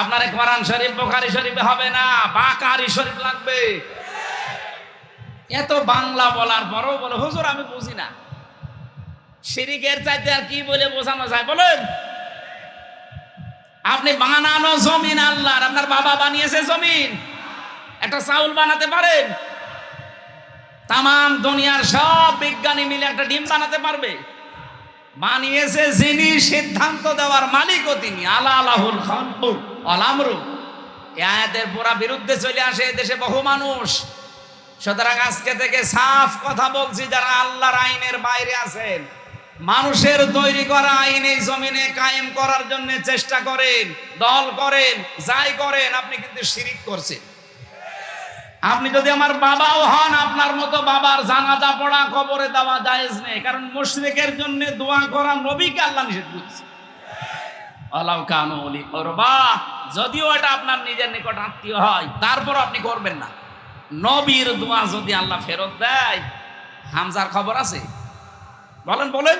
আপনারে কোরআন শরীফ, বুখারী শরীফে হবে না, বাকারি শরীফ লাগবে। এত বাংলা বলার পরও বলে, হুজুর আমি বুঝি না। শিরিকের চাইতে আর কি বলে বোঝানো যায় বলেন? আপনি বানানো জমিন আল্লাহর, আপনার বাবা বানিয়েছে জমিন? একটা চাউল বানাতে পারেন? তাম দুনিয়ার সব বিজ্ঞানী মিলে একটা ডিম বানাতে পারবে? বানিয়েছে যিনি, সিদ্ধান্ত দেওয়ার মালিকও তিনি। আলা আলাহুল খালকু ওয়াল আমরু। এই আয়াতের পুরা বিরুদ্ধে চলে আসে দেশে বহু মানুষ। সুতরাং আজকে থেকে সাফ কথা বলছি, যারা আল্লাহর আইনের বাইরে আছেন, মানুষের তৈরি করা আইন এই জমিনে কায়েম করার জন্য চেষ্টা করেন, দল করেন, যাই করেন, আপনি কিন্তু শিরিক করছেন। আপনি যদি আমার বাবাও হন, আপনার মতো বাবার জানাজা পড়া, কবরে দেওয়া জায়েজ নেই, কারণ মুশরিকের জন্য দোয়া করা নবীকে আল্লাহ নিষেধ করেছে। আলাউ কানু ওলি করবা, যদিও এটা আপনার নিজের নিকট আত্মীয় হয়, তারপর আপনি করবেন না। নবীর দোয়া যদি আল্লাহ ফেরত দেয়, হামজার খবর আছে? বলেন বলেন।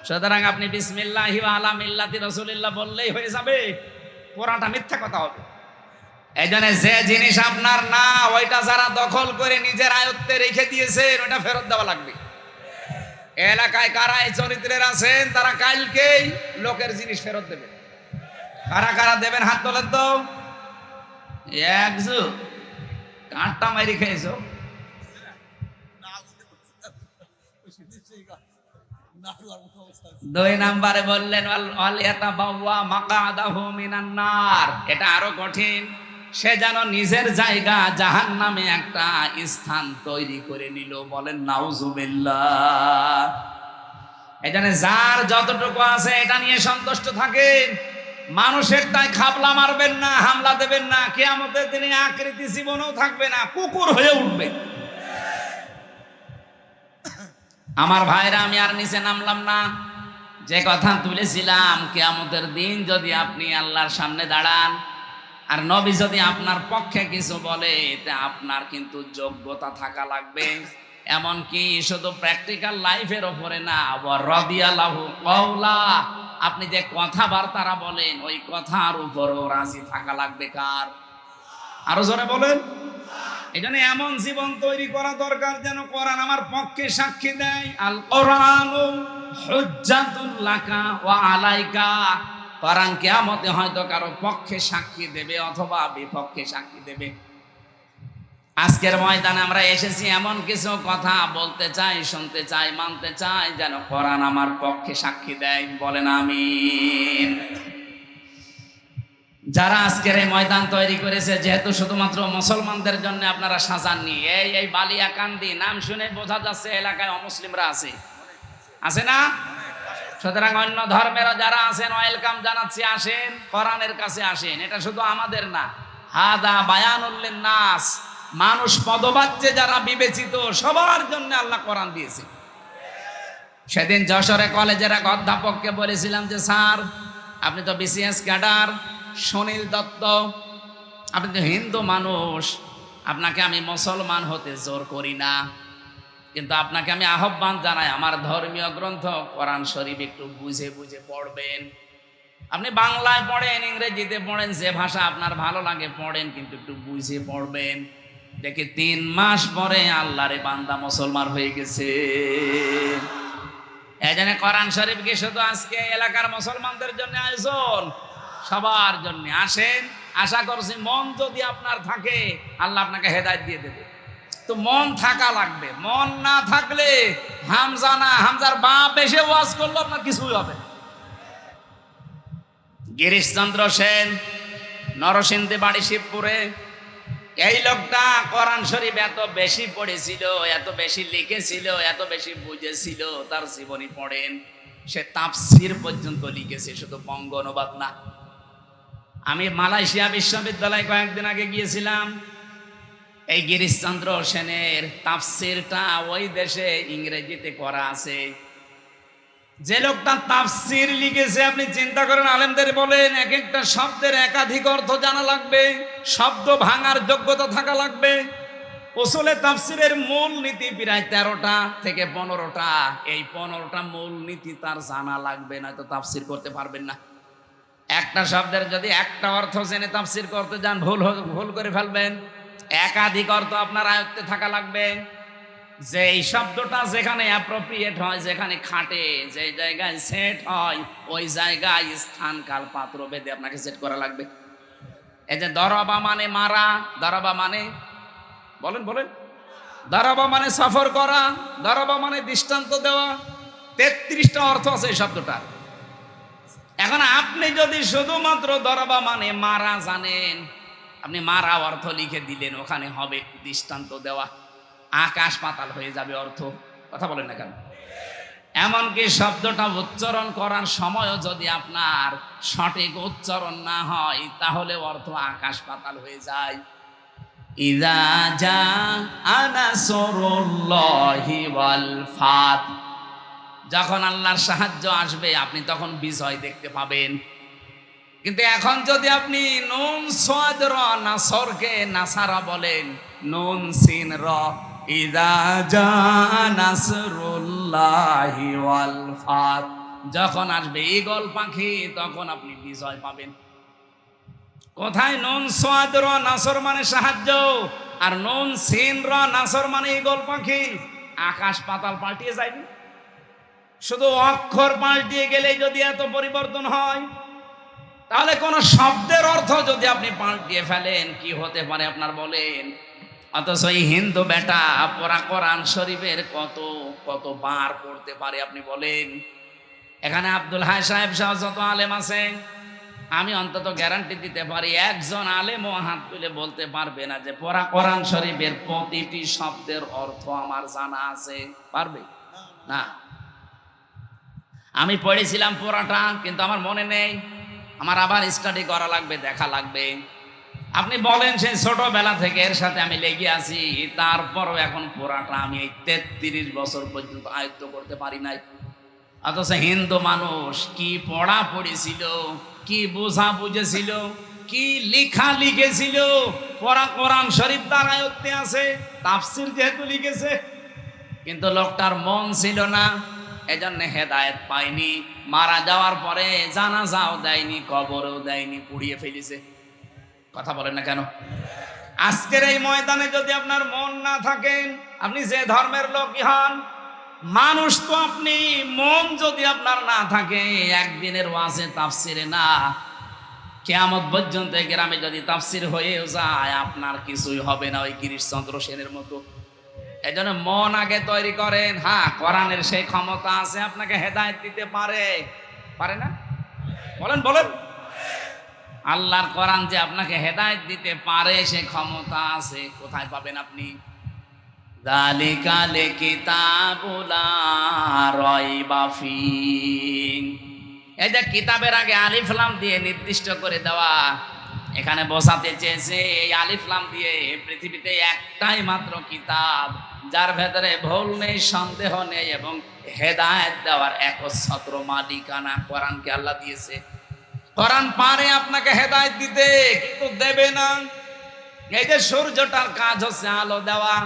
সুতরাং আপনি বিসমিল্লাহি ওয়া আলা মিল্লাতি রাসূলিল্লাহ বললেই হয়ে যাবে? পুরাটা মিথ্যা কথা হবে। এই জন্য যে জিনিস আপনার না, ওইটা যারা দখল করে নিজের আয়ত্তে রেখে দিয়েছেন, ওইটা ফেরত দেওয়া লাগবে। এলাকায় কারা এই চরিত্রের আছেন, তারা কালকেই লোকের জিনিস ফেরত দেবে। কারা কারা দেবেন হাত তোলেন তো। একজু কাঁটা মারি খেয়েছো। দুই নাম্বারে বললেন এটা আরো কঠিন, সে যেন নিজের জায়গা জাহান্নামে একটা স্থান তৈরি করে নিল। বলেন নাউজুবিল্লাহ। এখানে যার যতটুকু আছে এটা নিয়ে সন্তুষ্ট থাকেন। মানুষের তাই খাবলা মারবেন না, হামলা দেবেন না। কিয়ামতের দিনে আকৃতি জীবনেও থাকবে না, কুকুর হয়ে উঠবে। আমার ভাইরা, আমি আর নিচে নামলাম না। যে কথা তুলেছিলাম, কিয়ামতের দিন যদি আপনি আল্লাহর সামনে দাঁড়ান, আর নবী যদি আপনার পক্ষে কিছু বলে, তা আপনার কিন্তু যোগ্যতা থাকা লাগবে। এমনকি শুধু প্র্যাকটিক্যাল লাইফের ওপরে না, রাদিয়াল্লাহু কাওলা, আপনি যে কথাবার্তারা বলেন, ওই কথার উপরও রাজি থাকা লাগবে। কার? আরো জোরে বলেন। এই জন্য এমন জীবন তৈরি করা দরকার যেন কোরআন আমার পক্ষে সাক্ষী দেয়। আল কোরআনু হুজ্জাতুল লাকা ওয়া আলাইকা। কোরআন কিয়ামতে হয়তো কারো পক্ষে সাক্ষী দেবে অথবা বিপক্ষে সাক্ষী দেবে। আজকের ময়দানে আমরা এসেছি এমন কিছু কথা বলতে চাই, শুনতে চাই, মানতে চাই, যেন কোরআন আমার পক্ষে সাক্ষী দেয়। বলেন আমিন। যারা আজকের এই ময়দান তৈরি করেছে, যেহেতু শুধুমাত্র মুসলমানদের জন্য আপনারা সাজাননি, এই বালিয়াকান্দি নাম শুনে বোঝা যাচ্ছে এলাকায় অমুসলিমরা আছে, আছে না? সুতরাং অন্য ধর্মেরও যারা আছেন, ওয়েলকাম জানাচ্ছি, আসেন, কোরআনের কাছে আসেন। এটা শুধু আমাদের না, হাদা বায়ানুল লিন্নাস, মানুষ পদবাচ্যে যারা বিবেচিত, সবার জন্য আল্লাহ কোরআন দিয়েছে। সেদিন যশোরে কলেজের এক অধ্যাপককে বলেছিলাম যে, স্যার আপনি তো বিসিএস ক্যাডার, সুনীল দত্ত, আপনি তো হিন্দু মানুষ, আপনাকে আমি মুসলমান হতে জোর করি না, কিন্তু আপনাকে আমি আহ্বান জানাই, আমার ধর্মীয় গ্রন্থ কোরআন শরীফ একটু বুঝে বুঝে পড়বেন। আপনি বাংলায় পড়েন, ইংরেজিতে পড়েন, যে ভাষা আপনার ভালো লাগে পড়েন, কিন্তু একটু বুঝে পড়বেন। দেখে 3 মাস পরে আল্লাহরে বান্দা মুসলমান হয়ে গেছে। এই জন্য কোরআন শরীফকে শুধু আজকে এলাকার মুসলমানদের জন্য আয়োজন, সবার জন্য আসেন। আশা করছি মন যদি আপনার থাকে, আল্লাহ আপনাকে হেদায়েত দিয়ে দেবে। তো মন থাকা লাগবে, মন না থাকলে হামজা না, হামজার বাপ এসে ওয়াজ করলো আপনার কিছুই হবে না। গিরিশচন্দ্র সেন, নরসিংদী বাড়ি, শিবপুরে, এই লোকটা কোরআন শরীফ এত বেশি পড়েছিল, এত বেশি লিখেছিল, এত বেশি বুঝেছিল, তার জীবনী পড়েন, সে তাফসীর পর্যন্ত লিখেছে, শুধু বঙ্গ অনুবাদ না। আমি মালয়েশিয়া বিশ্ববিদ্যালয়ে কয়েকদিন আগে গিয়েছিলাম। এই গিরিশচন্দ্র সেনের তাফসীরটা ওই দেশে ইংরেজিতে করা আছে। যে লোকটা তাফসীর লিখেছে, আপনি চিন্তা করেন, আলেমদের বলেন এক একটা শব্দের একাধিক অর্থ জানা লাগবে, শব্দ ভাঙার যোগ্যতা থাকা লাগবে। উসুলে তাফসীরের মূল নীতি প্রায় 13টা থেকে 15টা। এই 15টা মূল নীতি তার জানা লাগবে, না তো তাফসীর করতে পারবেন না। একটা শব্দের যদি একটা অর্থ জেনে তাফসীর করতে যান, ভুল করে ফেলবেন। একাধিক অর্থ আপনার আয়ত্তে থাকা লাগবে। যে এই শব্দটা যেখানে অ্যাপ্রোপ্রিয়েট হয়, যেখানে খাটে, যে জায়গায় সেট হয়, ওই জায়গায় স্থান কাল পাত্র ভেদে আপনাকে সেট করা লাগবে। এই যে দরাবা মানে মারা, দরাবা মানে বলেন বলেন, দরাবা মানে সফর করা, দরাবা মানে দৃষ্টান্ত দেওয়া, 33টা অর্থ আছে এই শব্দটার। এখন আপনি যদি শুধুমাত্র দরাবা মানে মারা জানেন, আপনি মারা অর্থ লিখে দিলেন, ওখানে হবে দৃষ্টান্ত দেওয়া, আকাশ পাতাল হয়ে যাবে অর্থ। কথা বলেন না কেন? এমনকি শব্দটা উচ্চারণ করার সময়ও যদি আপনার সঠিক উচ্চারণ না হয়, তাহলে অর্থ আকাশ পাতাল হয়ে যায়। ইযা জাআ নাসরুল্লাহি ওয়াল ফাত, যখন আল্লাহর সাহায্য আসবে আপনি তখন বিজয় দেখতে পাবেন। কিন্তু এখন যদি আপনি নুন সাদ র নাসরকে নাসারা বলেন, নুন সিন র, ইযা জাআ নাসরুল্লাহি ওয়াল ফাত, যখন আসবে ঈগল পাখি তখন আপনি বিজয় পাবেন। কোথায় নুন সাদ র নাসর মানে সাহায্য, আর নুন সিন র নাসর মানে ঈগল পাখি। আকাশ পাতাল পাল্টিয়ে যায়নি? শুধু অক্ষর পাল্টিয়ে গেলেই যদি এত পরিবর্তন হয়, তাহলে কোন শব্দের অর্থ যদি আপনি পাল্টিয়ে ফেলেন, কি হতে পারে আপনার বলেন? অথচ এই হিন্দু বেটা পড়া কোরআন শরীফের কত কত বার পড়তে পারে আপনি বলেন? এখানে আব্দুল হাই সাহেব সহ যত আলেম আছে, আমি অন্তত গ্যারান্টি দিতে পারি একজন আলেম ও হাত তুলে বলতে পারবে না যে পড়া কোরআন শরীফের প্রতিটি শব্দের অর্থ আমার জানা আছে। পারবে না। আমি পড়েছিলাম পড়াটা, কিন্তু আমার মনে নেই, আমার আবার স্টাডি করা লাগবে, দেখা লাগবে। আপনি বলেন সেই ছোটবেলা থেকে এর সাথে আমি লেগে আছি, তারপরও এখন পড়াটা আমি এই 33 বছর পর্যন্ত আয়ত্ত করতে পারি নাই। অথচ হিন্দু মানুষ কি পড়া পড়েছিল, কি বোঝা বুঝেছিল, কি লিখা লিখেছিল, পড়া কোরআন শরীফ তার আয়ত্তে আছে, তাফসির যেহেতু লিখেছে, কিন্তু লোকটার মন ছিল না, এজন্য হেদায়েত পায়নি। মারা যাওয়ার পরে জানাজাও দেয়নি, কবরও দেয়নি, পুড়িয়ে ফেলেছে। কথা বলেন না কেন? আজকের এই ময়দানে যদি আপনার মন না থাকেন, আপনি যে ধর্মের লোকই হন, মানুষ তো আপনি, মন যদি আপনার না থাকে, একদিনের ওয়াজে তাফসিরে না, কিয়ামত পর্যন্ত গ্রামে যদি তাফসির হয়েও যায়, আপনার কিছুই হবে না ওই গিরিশচন্দ্র সেনের মতো। এই জন্য মন আগে তৈরি করেন। হ্যাঁ, কোরআনের সেই ক্ষমতা আছে, আপনাকে হেদায়েত দিতে পারে, পারে না? বলেন বলেন। আল্লাহর কোরআন যে আপনাকে হেদায়েত দিতে পারে, সে ক্ষমতা আছে। কোথায় পাবেন আপনি? যালিকা লিকিতাবুল লা রাইবা ফীহ। এই যে কিতাবের আগে আলিফ লাম দিয়ে নির্দিষ্ট করে দেওয়া, এখানে বোঝাতে চেয়েছে এই আলিফ লাম দিয়ে পৃথিবীতে একটাই মাত্র কিতাব, যার ভেতরে ভুল নেই, সন্দেহ নেই, এবং হেদায়েত দেওয়ার একচ্ছত্র মালিকানা কোরআনকে আল্লাহ দিয়েছে। কোরআন পারে আপনাকে হেদায়েত দিতে, কিন্তু দেবে না। এই যে সূর্যটার কাজ হচ্ছে আলো দেওয়া,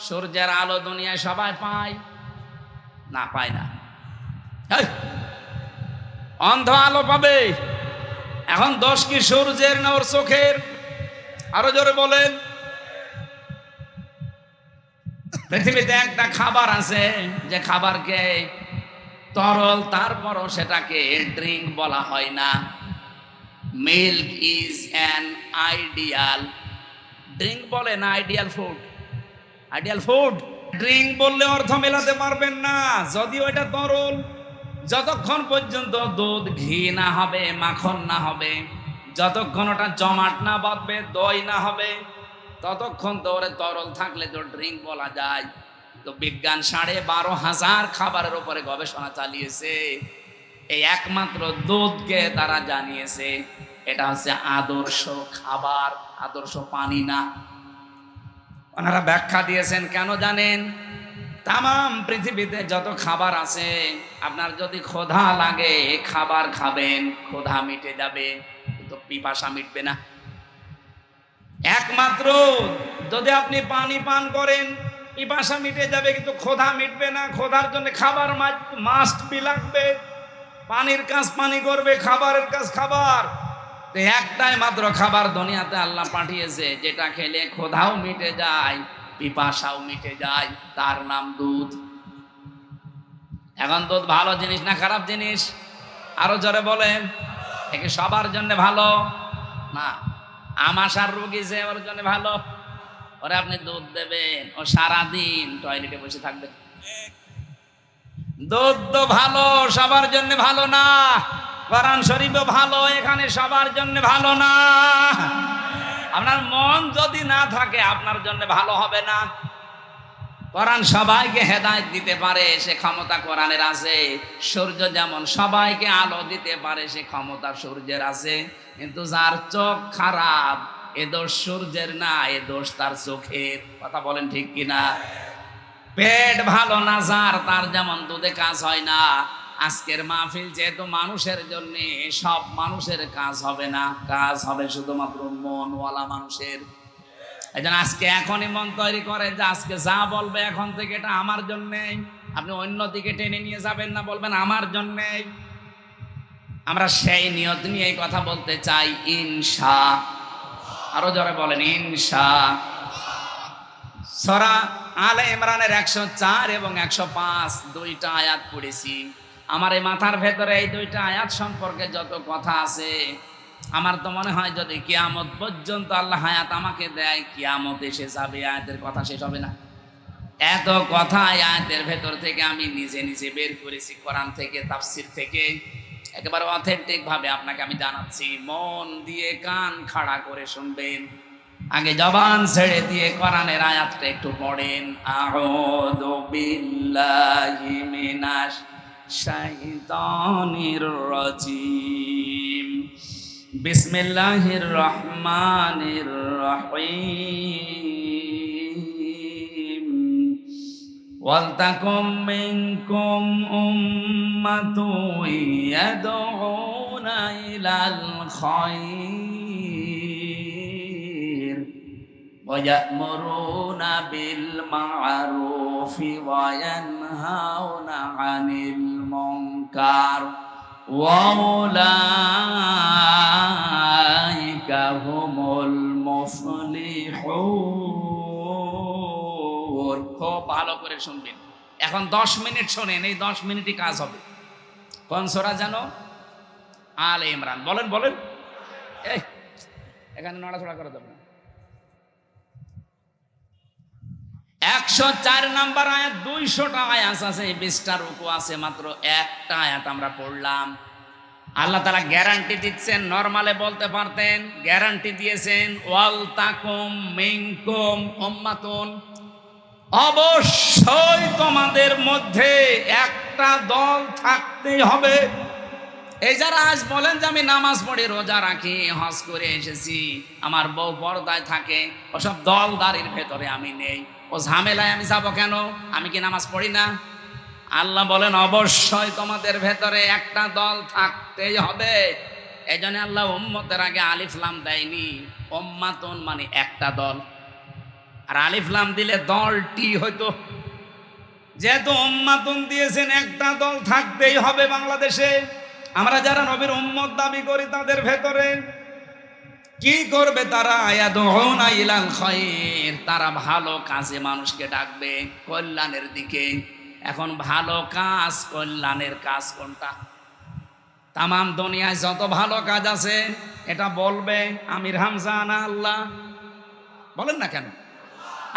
সূর্যের আলো দুনিয়ায় সবাই পায় না? পায় না। অন্ধ আলো পাবে। এখন দোষ কি সূর্যের না ওর চোখের? আরো জোরে বলেন। পৃথিবীতে একটা খাবার আছে, যে খাবারকে তরল, তারপরও সেটাকে ড্রিঙ্ক বলা হয় না। Milk is an ideal, drink বলে না ideal food. Ideal food drink বললে অর্থ মেলাতে পারবেন না, যদিও এটা তরল। যতক্ষণ পর্যন্ত দুধ ঘি না হবে, মাখন না হবে, যতক্ষণ ওটা জমাট না বাঁধবে, দই না হবে, ততক্ষণ তো ওরে তরল থাকলে তো ড্রিঙ্ক বলা যায়। তো বিজ্ঞান 12,500 খাবারের উপরে গবেষণা চালিয়েছে, এই একমাত্র দুধকে তারা জানিয়েছে এটা হচ্ছে আদর্শ খাবার, আদর্শ পানি না। ওনারা ব্যাখ্যা দিয়েছেন কেন জানেন? তামাম পৃথিবীতে যত খাবার আছে, আপনার যদি ক্ষুধা লাগে খাবার খাবেন, ক্ষুধা মিটে যাবে, কিন্তু পিপাসা মিটবে না। একমাত্র যদি আপনি পানি পান করেন, পিপাসা মিটে যাবে, কিন্তু ক্ষুধা মিটবে না। ক্ষুধার জন্য খাবার মাস্ট বি লাগবে। পানির কাজ পানি করবে, খাবারের কাজ খাবার। তো একটাই মাত্র খাবার দুনিয়াতে আল্লাহ পাঠিয়েছে, যেটা খেলে ক্ষুধাও মিটে যায়, পিপাসাও মিটে যায়, তার নাম দুধ। এখন দুধ ভালো জিনিস না খারাপ জিনিস? আরো জোরে বলেন। একে সবার জন্য ভালো না, আমাশার রোগী যে ওর জন্য ভালো। ওরে আপনি দুধ দেবেন, ও সারাদিন টয়লেটে বসে থাকবে। দুধ তো ভালো, সবার জন্য ভালো না। কোরআন শরীফও ভালো, এখানে সবার জন্য ভালো না। আপনার মন যদি না থাকে আপনার জন্য ভালো হবে না। কোরআন সবাইকে হেদায়েত দিতে পারে, সে ক্ষমতা কোরআনের আছে। সূর্য যেমন সবাইকে আলো দিতে পারে, সে ক্ষমতা সূর্যের আছে। কিন্তু যার চোখ খারাপ, এ দোষ সূর্যের না, এ দোষ তার চোখের। কথা বলেন ঠিক কিনা? পেট ভালো না যার, তার যেমন দুধে কাজ হয় না। আজকের মাহফিল যেহেতু মানুষের জন্য, সব মানুষের কাজ হবে না, কাজ হবে শুধুমাত্র মনওয়ালা মানুষের। এই জন্য আজকে এখনই মন তৈরি করে যে আজকে যা বলবে এখন থেকে এটা আমার জন্যে। আপনি অন্য দিকে টেনে নিয়ে যাবেন না, বলবেন আমার জন্যে। আমরা সেই নিয়ত নিয়ে এই কথা বলতে চাই, ইনশা। আরো জোরে বলেন ইনশা। সূরা আলে ইমরানের 104 এবং 105 দুইটা আয়াত পড়েছি। আমার এই মাথার ভেতরে এই দুইটা আয়াত সম্পর্কে যত কথা আছে, আমার তো মনে হয় যদি কিয়ামত পর্যন্ত আল্লাহ হায়াত আমাকে দেয়, কিয়ামত এসে যাবে, আয়াতের কথা শেষ হবে না। এত কথা আয়াতের ভেতর থেকে আমি নিজে নিজে বের করেছি, কোরআন থেকে, তাফসীর থেকে, একেবারে অথেন্টিক ভাবে আপনাকে আমি জানাচ্ছি। মন দিয়ে কান খাড়া করে শুনবেন, আগে জবান ছেড়ে দিয়ে কোরআনের আয়াতটা একটু পড়েন। আউযু বিল্লাহি মিনাশ শাইতানির রাজিম, বিসমিল্লাহির রহমানির রহিম। ওয়ালতাকুম মিনকুম উম্মাতুন ইয়াদউনা ইলাল খায়র ওয়া ইয়া'মুরুনা বিল মা'রুফি ওয়া ইয়ানহাউনা আনিল মুনকার ওয়া উলাইকা হুমুল মুফলিহুন। খুব ভালো করে শুনবেন। এখন 10 মিনিট শোনেন, এই 10 মিনিটই কাজ হবে। কোন সূরা জানো? আলে ইমরান। বলেন বলেন। এই এখানে নড়াচড়া করে দেবেন। 104 নাম্বার আয়াত, 200টা আয়াত আছে, 20টা রুকু আছে, মাত্র একটা আয়াত আমরা পড়লাম। আল্লাহ তাআলা গ্যারান্টি দিচ্ছেন, নরমালে বলতে পারতেন, গ্যারান্টি দিয়েছেন, ওয়ালতাকুম মিনকুম উম্মাতুন, অবশ্যই তোমাদের মধ্যে একটা দল থাকতেই হবে। এই যারা আজ বলেন যে আমি নামাজ পড়ি, রোজা রাখি, হজ করে এসেছি, আমার বউ পর্দায় থাকে, ওসব দলদারির ভেতরে আমি নেই, ও ঝামেলায় আমি যাব কেন? আমি কি নামাজ পড়ি না? আল্লাহ বলেন অবশ্যই তোমাদের ভেতরে একটা দল থাকতেই হবে। এই জন্য আল্লাহ উম্মতের আগে আলিফ লাম দেয়নি, উম্মাতুন মানে একটা দল, আর আলিফ লাম দিলে দলটি হইতো। যেহেতু উম্মাতুন দিয়েছেন, একটা দল থাকতেই হবে বাংলাদেশে। আমরা যারা নবীর উম্মত দাবি করি, তাদের ভেতরে কি করবে তারা? ইয়াদউনা ইলাল খায়র, তারা ভালো কাজে মানুষকে ডাকবে, কল্যাণের দিকে। এখন ভালো কাজ, কল্যাণের কাজ কোনটা? তাম দুনিয়ায় যত ভালো কাজ আছে, এটা বলবে আমির হামজা না আল্লাহ? বলেন না কেন?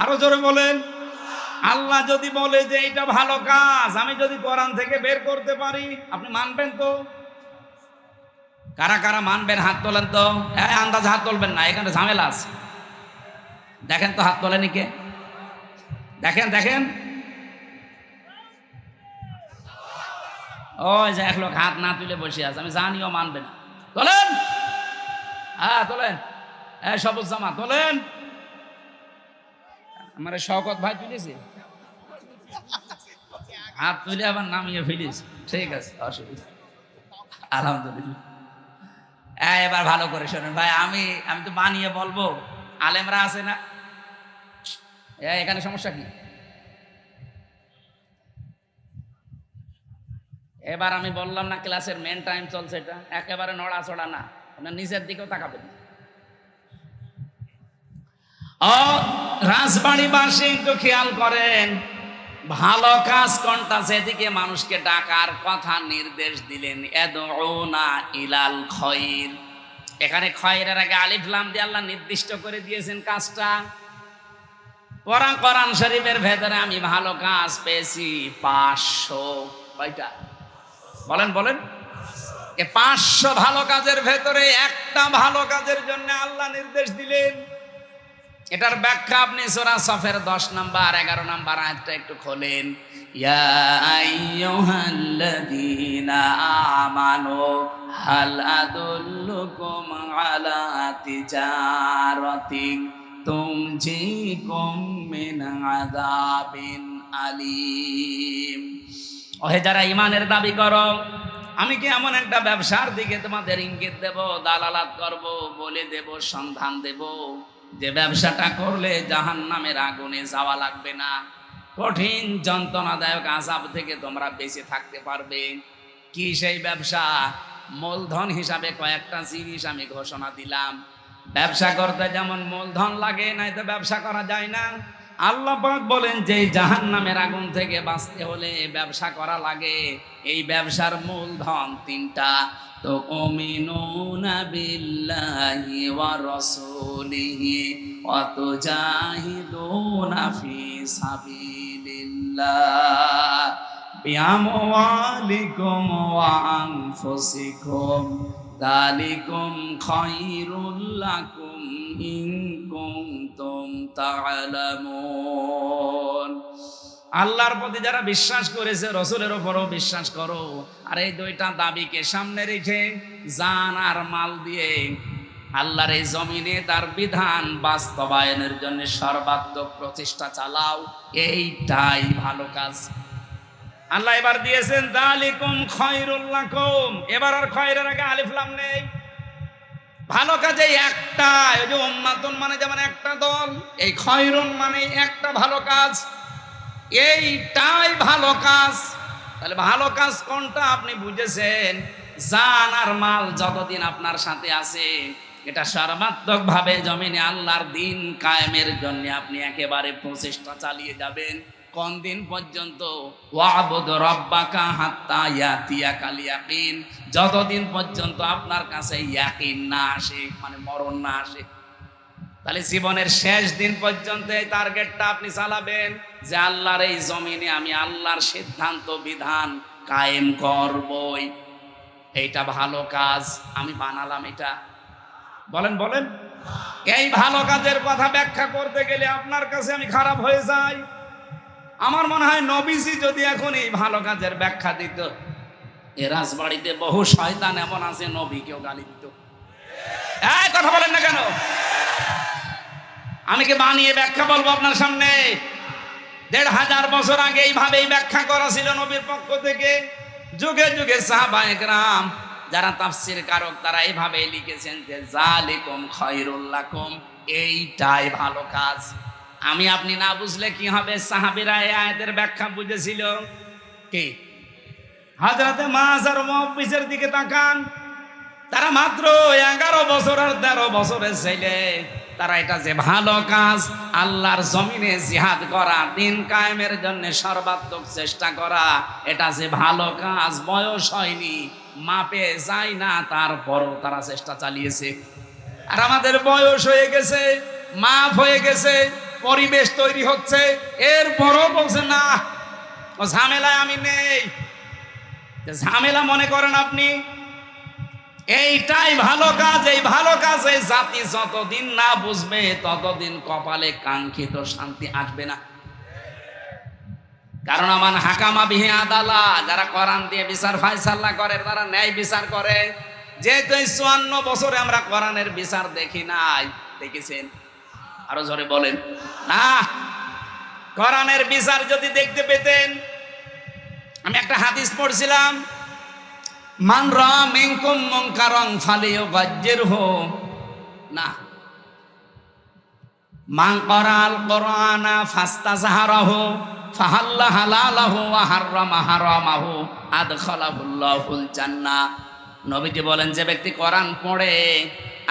আরো জোরে বলেন। আল্লাহ যদি বলে যে এটা ভালো কাজ, আমি যদি কোরআন থেকে বের করতে পারি, আপনি মানবেন তো? কারা কারা মানবেন হাত তোলেন তো। আন্দাজ হাত তুলবেন না, এখানে ঝামেলা আছে। দেখেন তো হাত তোলেনি কে? দেখেন দেখেন, ওই যে এক লোক হাত না তুলে বসে আছে, আমি জানিও মানবে না। তোলেন, হ্যাঁ তোলেন। সবুজ জামা তোলেন। আমার শওকত ভাই তুলেছে, হাত তুলে আবার নামিয়ে ফেলিস। ঠিক আছে, অসুবিধা, আলহামদুলিল্লাহ। এবার ভালো করে শোনেন ভাই, আমি তো বানিয়ে বলবো, আলেমরা আছে না, এখানে সমস্যা কি? এবার আমি বললাম না ক্লাসের মেন টাইম চলছে, এটা একেবারে নড়াচড়া না, আপনার নিচের দিকেও তাকাবেন। ও রাজবাড়িবাসী একটু খেয়াল করেন, ভালো কাজ কোনটা সেদিকে মানুষকে ডাকার কথা নির্দেশ দিলেন। এদউনা ইলাল খৈর, এখানে খয়রের আগে আলিফ লাম দিয়ে আল্লাহ নির্দিষ্ট করে দিয়েছেন কাজটা। কোরআন শরীফের ভেতরে আমি ভালো কাজ পেয়েছি 500। কয়টা বলেন বলেন? 500 ভালো কাজের ভেতরে একটা ভালো কাজের জন্য আল্লাহ নির্দেশ দিলেন। এটার ব্যাখ্যা আপনি সূরা সফের 10 নাম্বার 11 নাম্বার আয়াতটা একটু খোলেন। ইয়া আইয়ুহাল্লাযীনা আমানু হাল আদুল্লুকুম আলা তিজারাতিন তুনজিকুম মিন আযাবিন আলীম। ওহে যারা ঈমানের দাবি করো, আমি কি এমন একটা ব্যবসার দিকে তোমাদের ইঙ্গিত দেব, দালালাত করব, বলে দেব, সন্ধান দেব, যে ব্যবসাটা করলে জাহান্নামের আগুনে যাওয়া লাগবে না, কঠিন যন্ত্রণাদায়ক আযাব থেকে তোমরা বেঁচে থাকতে পারবে। কি সেই ব্যবসা? মূলধন হিসাবে কয়েকটা জিনিস আমি ঘোষণা দিলাম। ব্যবসা করতে যেমন মূলধন লাগে, নাই তো ব্যবসা করা যায় না। আল্লাহ পাক বলেন যে জাহান্নামের আগুন থেকে বাঁচতে হলে ব্যবসা করা লাগে। এই ব্যবসার মূলধন 3টা। তো উমিনুনা বিল্লাহি ওয়া রাসূলিহি ওয়া তুজাহিদুনা ফি সাবিলিল্লাহ বিআমওয়ালিকুম ওয়া আনফুসিকুম যালিকুম খায়রুল লাকুম ইন কুনতুম তা'লামুন। আল্লাহর প্রতি যারা বিশ্বাস করেছে, রাসূলের উপরও বিশ্বাস করো। আর এই 2টা দাবিকে সামনে রেখে জান আর মাল দিয়ে আল্লাহর এই জমিনে তার বিধান বাস্তবায়নের জন্য সর্বাত্মক প্রচেষ্টা চালাও। এইটাই ভালো কাজ। আল্লাহ এবার দিয়েছেন যালিকুম খায়রুল লাকুম। এবার আর খয়রের আগে আলিফ লাম নেই। ভালো কাজে একটা, ওই যে উম্মাতুন মানে যেমন একটা দল, এই খয়রুন মানে একটা ভালো কাজ। এইটাই ভালো কাজ। তাহলে ভালো কাজ কোনটা আপনি বুঝেছেন। জান আর মাল যতদিন আপনার সাথে আছে, এটা সর্বাত্মক ভাবে জমিনে আল্লাহর দিন কায়েমের জন্য আপনি একেবারে প্রচেষ্টা চালিয়ে যাবেন। কোন দিন পর্যন্ত? ওয়াবুদ রাব্বাকা হাত্তা ইয়াতিয়াকাল ইয়াকিন, যতদিন পর্যন্ত আপনার কাছে ইয়াকিন না আসে, মানে মরণ না আসে। তাহলে জীবনের শেষ দিন পর্যন্ত এই টার্গেটটা আপনি চালাবেন যে আল্লাহর এই জমিনে আমি আল্লাহর সিদ্ধান্ত বিধান কায়েম করবই। এইটা ভালো কাজ আমি বানালাম। এটা বলেন বলেন। এই ভালো কাজের কথা ব্যাখ্যা করতে গেলে আপনার কাছে আমি খারাপ হয়ে যাই। আমার মনে হয় নবীজি যদি এখন এই ভালো কাজের ব্যাখ্যা দিত, এ রাজবাড়িতে বহু শয়তান এমন আছে নবীকেও গালি দিত। এই কথা বলেন না কেন? আমি কি বানিয়ে ব্যাখ্যা বলবো আপনার সামনে? 1500 বছর আগে এইভাবেই ব্যাখ্যা করা ছিল নবীর পক্ষ থেকে। যুগে যুগে সাহাবায়ে কেরাম যারা তাফসীর কারক তারা এইভাবেই লিখেছেন যে যালিকুম খায়রুল লাকুম, এইটাই ভালো কাজ। আমি আপনি না বুঝলে কি হবে? সাহাবীরা এই আয়াতের ব্যাখ্যা বুঝেছিল কি? হযরতে মুআয আর মুআবিসের দিকে তাকান। তারা মাত্র 11 বছর আর 13 বছরের ছেলে। তারা এটা যে ভালো কাজ, আল্লাহর জমিনে জিহাদ করা, দিন কায়েমের জন্য সর্বাত্মক চেষ্টা করা, এটা যে ভালো কাজ, বয়স হয়নি, মাপে যায় না, তারপরও তারা চেষ্টা চালিয়েছে। আর আমাদের বয়স হয়ে গেছে, মাপ হয়ে গেছে, পরিবেশ তৈরি হচ্ছে, এরপরও বলছে না, ও ঝামেলায় আমি নেই। ঝামেলা মনে করেন আপনি? এইটাই ভালো কাজ। এই ভালো কাজে জাতি যতদিন না বুঝবে ততদিন কপালে কাঙ্ক্ষিত শান্তি আসবে না। কারণ আমার হাকামা বিহি আদালা, যারা কোরআন দিয়ে বিচার ফায়সালা করে, তারা ন্যায় বিচার করে। যেহেতু 54 বছরে আমরা কোরআনের বিচার দেখি নাই, দেখেছেন? আরো জোরে বলেন না। কোরআনের বিচার যদি দেখতে পেতেন, আমি একটা হাদিস পড়ছিলাম, মান রা মিনকুম মুনকারান ফালিয়ুগাজ্জিরহু না, মান ক্বারাআল কুরআনা ফাস্তাযহারাহু ফাহাল্লা হালালাহু ওয়া হাররামা হারামাহু আদখালাহুল্লাহুল জান্নাহ। নবীজি বলেন, যে ব্যক্তি কোরআন পড়ে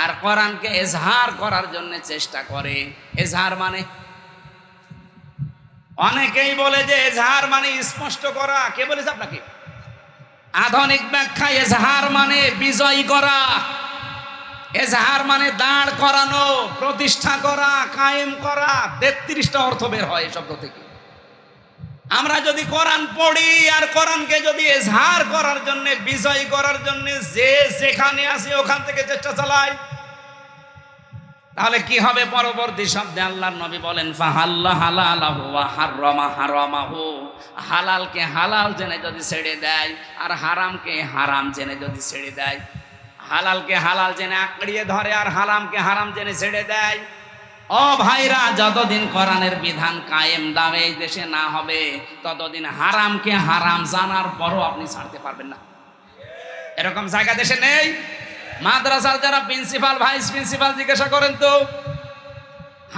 আর কোরআনকে এজহার করার জন্য চেষ্টা করে। এজহার মানে, অনেকেই বলে যে এজহার মানে স্পষ্ট করা। কে বলেছে আপনাকে? আধুনিক ব্যাখ্যা এজহার মানে বিজয় করা, এজহার মানে দাঁড় করানো, প্রতিষ্ঠা করা, কায়েম করা। 33টা অর্থ বের হয় এই শব্দ থেকে। আমরা যদি কোরআন পড়ি আর কোরআনকে যদি এজহার করার জন্য, বিজয় করার জন্য যে যেখানে আছে ওখান থেকে চেষ্টা চালাই, তাহলে কি হবে? পরবর্তী শব্দে আল্লাহর নবী বলেন ফাহাল্লা হালালাহু ওয়া হাররামা হারামাহু। হালালকে হালাল জেনে যদি ছেড়ে দেয় আর হারামকে হারাম জেনে যদি ছেড়ে দেয়, হালালকে হালাল জেনে আঁকড়িয়ে ধরে আর হারামকে হারাম জেনে ছেড়ে দেয়, ও ভাইরা, যতদিন কোরআনের বিধান কায়েম দামে এই দেশে না হবে ততদিন হারামকে হারাম জানার পরও আপনি ছাড়তে পারবেন না। এরকম জায়গা দেশে নেই? মাদ্রাসার যারা প্রিন্সিপাল, ভাইস প্রিন্সিপাল জিজ্ঞাসা করেন তো,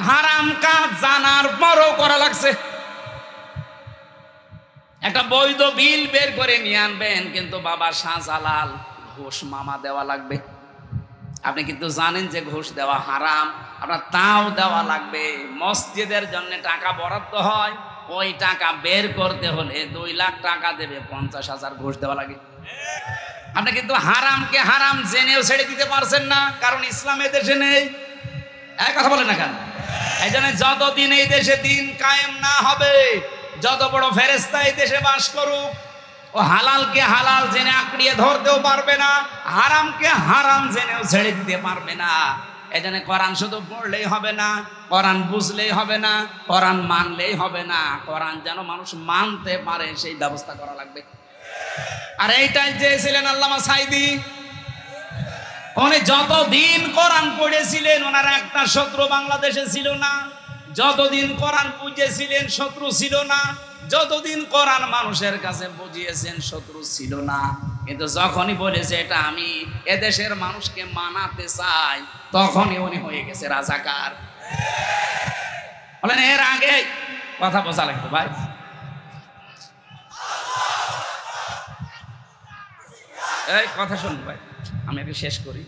হারাম কাজ জানার পরও করা লাগছে। একটা বৈধ বিল বের করে নিয়ে আনবেন, কিন্তু বাবা শাহজালাল ঘুষ মামা দেওয়া লাগবে। আপনি কিন্তু জানেন যে ঘুষ দেওয়া হারাম, আপনার তাও দেওয়া লাগবে। মসজিদের জন্য টাকা বরাদ্দ হয়, ওই টাকা বের করতে হলে 2 লাখ টাকা দেবে, 50,000 ঘুষ দেওয়া লাগে। আপনি কিন্তু হারামকে হারাম জেনেও ছেড়ে দিতে পারছেন না, কারণ ইসলাম এ দেশে নেই। এক কথা বলেন না কেন? এই জন্য যতদিন এই দেশে দিন কায়েম না হবে, যত বড় ফেরেশতা এই দেশে বাস করুক, ও হালালকে হালাল জেনে আঁকড়িয়ে ধরতেও পারবে না, হারামকে হারাম জেনেও ছেড়ে দিতে পারবে না। এই জন্য কোরআন শুধু পড়লেই হবে না, কোরআন বুঝলেই হবে না, কোরআন মানলেই হবে না, কোরআন যেন মানুষ মানতে পারে সেই ব্যবস্থা করা লাগবে। আর এইটাই চেয়েছিলেন আল্লামা সাঈদী। উনি যতদিন কোরআন পড়েছিলেন ওনার একটা শত্রু বাংলাদেশে ছিল না, যতদিন কোরআন বুঝেছিলেন শত্রু ছিল না, যতদিন কোরআন মানুষের কাছে বুঝিয়েছেন শত্রু ছিল না। কিন্তু যখনই বলেছে এটা আমি এদেশের মানুষকে মানাতে চাই, তখনই উনি হয়ে গেছে রাজাকার। বলেন এর আগে কথা বোঝা লাগতো ভাই। এই কথা শুনুন ভাই, আমি একটু শেষ করি।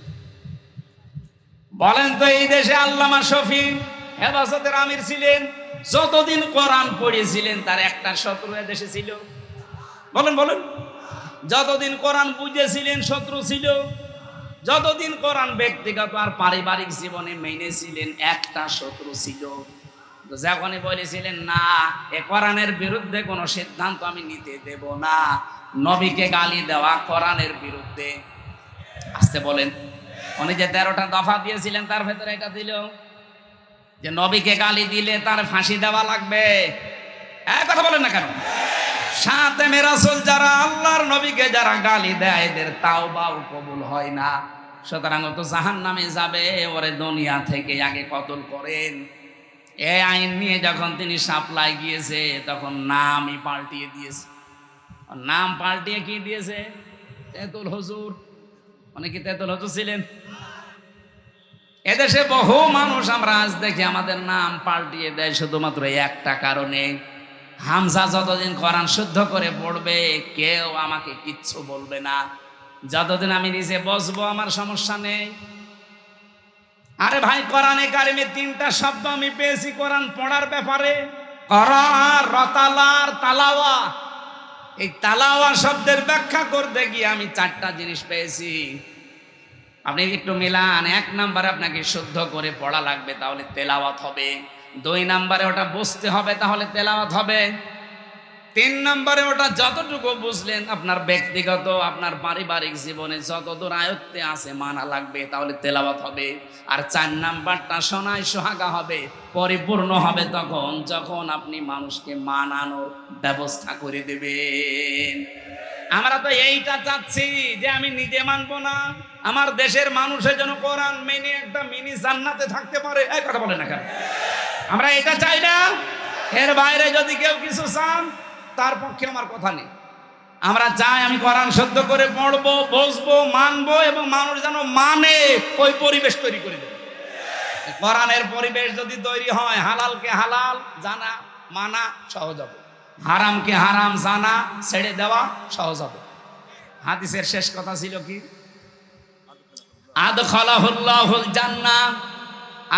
বলেন তো, এই দেশে আল্লামা শফি হেফাজতের আমির ছিলেন, যতদিন কোরআন পড়েছিলেন তার একটা শত্রু দেশে ছিল? বলেন বলেন। যতদিন কোরআন বুঝেছিলেন শত্রু ছিল, যতদিন কোরআন ব্যক্তিগত আর পারিবারিক জীবনে মেনেছিলেন একটা শত্রু ছিল। যখনই বলেছিলেন না, এ কোরআনের বিরুদ্ধে কোনো সিদ্ধান্ত আমি নিতে দেব না, নবীকে গালি দেওয়া কোরআনের বিরুদ্ধে। আসতে বলেন। উনি যে 13টা দফা দিয়েছিলেন তার ভেতরে এটা দিল যে নবীকে গালি দিলে তার ফাঁসি দেওয়া লাগবে। এক কথা বলেন না কেন? সাতেমে রাসূল যারা আল্লাহর নবীকে যারা গালি দেয় এদের তাওবাও কবুল হয় না, সুতরাং তো জাহান্নামে যাবে। ওরে দুনিয়া থেকে আগে কতল করেন। এই আইন নিয়ে যখন তিনি সাপ্লাই গিয়েছে তখন নামই পাল্টিয়ে দিয়েছে। নাম পাল্টিয়ে কি দিয়েছে? তেতুল হুজুর। অনেকে তেতুল হুজুর ছিলেন। এদেশে বহু মানুষ আমরা আজ দেখি আমাদের নাম পাল্টিয়ে দেয় শুধুমাত্র একটা কারণে, হামজা যতদিন কোরআন শুদ্ধ করে পড়বে কেউ আমাকে কিচ্ছু বলবে না, যতদিন আমি নিজে বসবো আমার সমস্যা নেই। আরে ভাই, কোরআনে কারিমে 3টা শব্দ আমি পেয়েছি কোরআন পড়ার ব্যাপারে, করা, রতালার, তালাওয়া। এই তালাওয়া শব্দের ব্যাখ্যা করতে গিয়ে আমি 4টা জিনিস পেয়েছি। আপনি একটু মিলান। 1 নম্বরে আপনাকে শুদ্ধ করে পড়া লাগবে, তাহলে তেলাওয়াত হবে। 2 নম্বরে ওটা বুঝতে হবে, তাহলে তেলাওয়াত হবে। 3 নম্বরে ওটা যতটুকু বুঝলেন আপনার ব্যক্তিগত আপনার পারিবারিক জীবনে যতদূর আয়ত্তে আছে মানা লাগবে, তাহলে তেলাওয়াত হবে। আর 4 নাম্বারটা শোনায় সোহাগা হবে, পরিপূর্ণ হবে তখন যখন আপনি মানুষকে মানানোর ব্যবস্থা করে দেবেন। আমরা তো এইটা চাচ্ছি যে আমি নিজে মানবো না, আমার দেশের মানুষের জন্য কোরআন মেনে একটা মিনি জান্নাতে থাকতে পারে। এই কথা বলে না কেন? আমরা এটা চাই না। এর বাইরে যদি কেউ কিছু চান তার পক্ষে আমার কথা নেই। আমরা চাই আমি কোরআন শুদ্ধ করে পড়বো, বুঝবো, মানবো এবং মানুষ যেন মানে ওই পরিবেশ তৈরি করে দেবে। কোরআনের পরিবেশ যদি তৈরি হয়, হালালকে হালাল জানা মানা সহজ হবে, হারামকে হারাম জানা ছেড়ে দেওয়া সহজ হবে। হাদিসের শেষ কথা ছিল কি? আদখালাহুল্লাহুল জান্নাহ,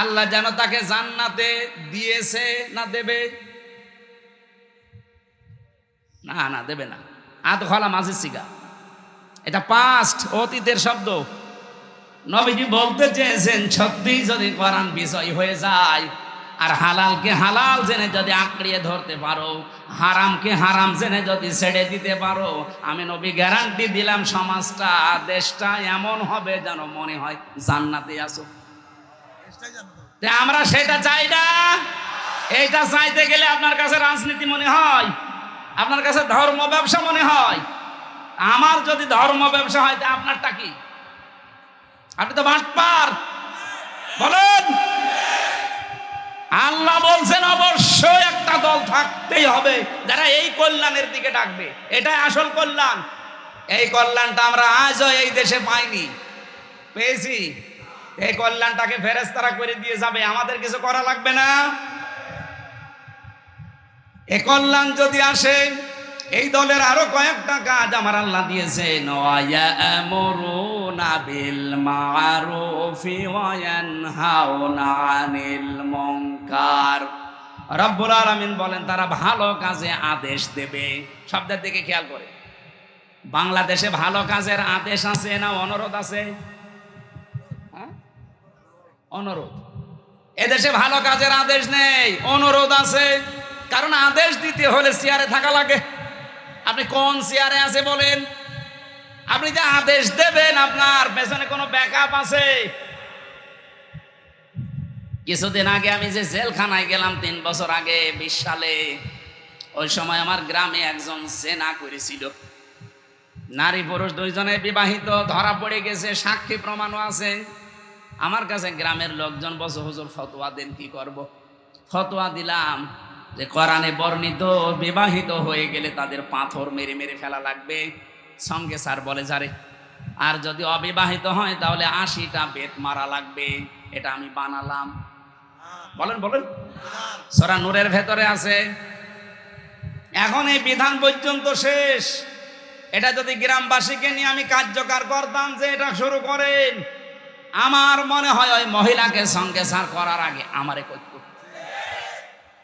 আল্লাহ যেন তাকে জান্নাতে দিয়েছে না দেবে? না না, দেবে না। আদখালা মাঝে সিগা, এটা পাস্ট, অতীতের শব্দ। নবীজি বলতে চেয়েছেন সত্যি যদি কোরআন বিষয় হয়ে যায়, আর হালালকে হালাল জেনে যদি আঁকড়িয়ে ধরতে পারো, হারামকে হারাম জেনে যদি ছেড়ে দিতে পারো, আমি নবী গ্যারান্টি দিলাম সমাজটা, দেশটা এমন হবে যেন মনে হয় জান্নাতে আসো। আমরা সেটা চাই না। এইটা চাইতে গেলে আপনার কাছে রাজনীতি মনে হয়, আপনার কাছে ধর্ম ব্যবসা মনে হয়। আমার যদি ধর্ম ব্যবসা হয় তা আপনারটা কি? আপনি তো বাটপার। বলেন, আল্লাহ বলছেন অবশ্যই একটা দল থাকতেই হবে যারা এই কল্যাণের দিকে ডাকবে। এটাই আসল কল্যাণ। এই কল্যাণটা আমরা আজও এই দেশে পাইনি, পেয়েছি। এই কল্যাণটাকে ফেরেশতারা করে দিয়ে যাবে, আমাদের কিছু করা লাগবে না। এই কল্যাণ যদি আসে, এই দলের আরো কয়েকটা কাজ আমার আল্লাহ দিয়েছেন। ওয়ায়ামুরুনা বিল মারুফি ওয়া ইয়ানহাউনা আনিল মুনকার। রব্বুল আলামিন বলেন তারা ভালো কাজে আদেশ দেবে। শব্দের দিকে খেয়াল করে, বাংলাদেশে ভালো কাজের আদেশ আছে না অনুরোধ আছে? অনুরোধ। এদেশে ভালো কাজের আদেশ নেই, অনুরোধ আছে। কারণ আদেশ দিতে হলে চেয়ারে থাকা লাগে। আপনি কোন চেয়ারে আছে বলেন? আপনি যে আদেশ দেবেন আপনার পেছনে কোনো ব্যাকআপ আছে? কিছুদিন আগে আমি যে জেলখানায় গেলাম 3 বছর আগে 20 সালে, ওই সময় আমার গ্রামে একজন জেনা করেছিল। নারী পুরুষ দুইজনে বিবাহিত, ধরা পড়ে গেছে, সাক্ষী প্রমাণও আছে। আমার কাছে গ্রামের লোকজন বসে, হুজুর ফতোয়া দেন, কি করব? ফতোয়া দিলাম যে কোরআনে বর্ণিত বিবাহিত হয়ে গেলে তাদের পাথর মেরে মেরে ফেলা লাগবে, সঙ্গে স্যার বলে যারে। আর যদি অবিবাহিত হয় তাহলে 80টা বেত মারা লাগবে। এটা আমি বানালাম। বলেন বলেন, সূরা নূরের ভেতরে আছে। এখন এই বিধান পর্যন্ত শেষ। এটা যদি গ্রামবাসীকে নিয়ে আমি কার্যকর করতাম যে এটা শুরু করেন, আমার মনে হয় ওই মহিলাকে সঙ্গে সার করার আগে আমারে করত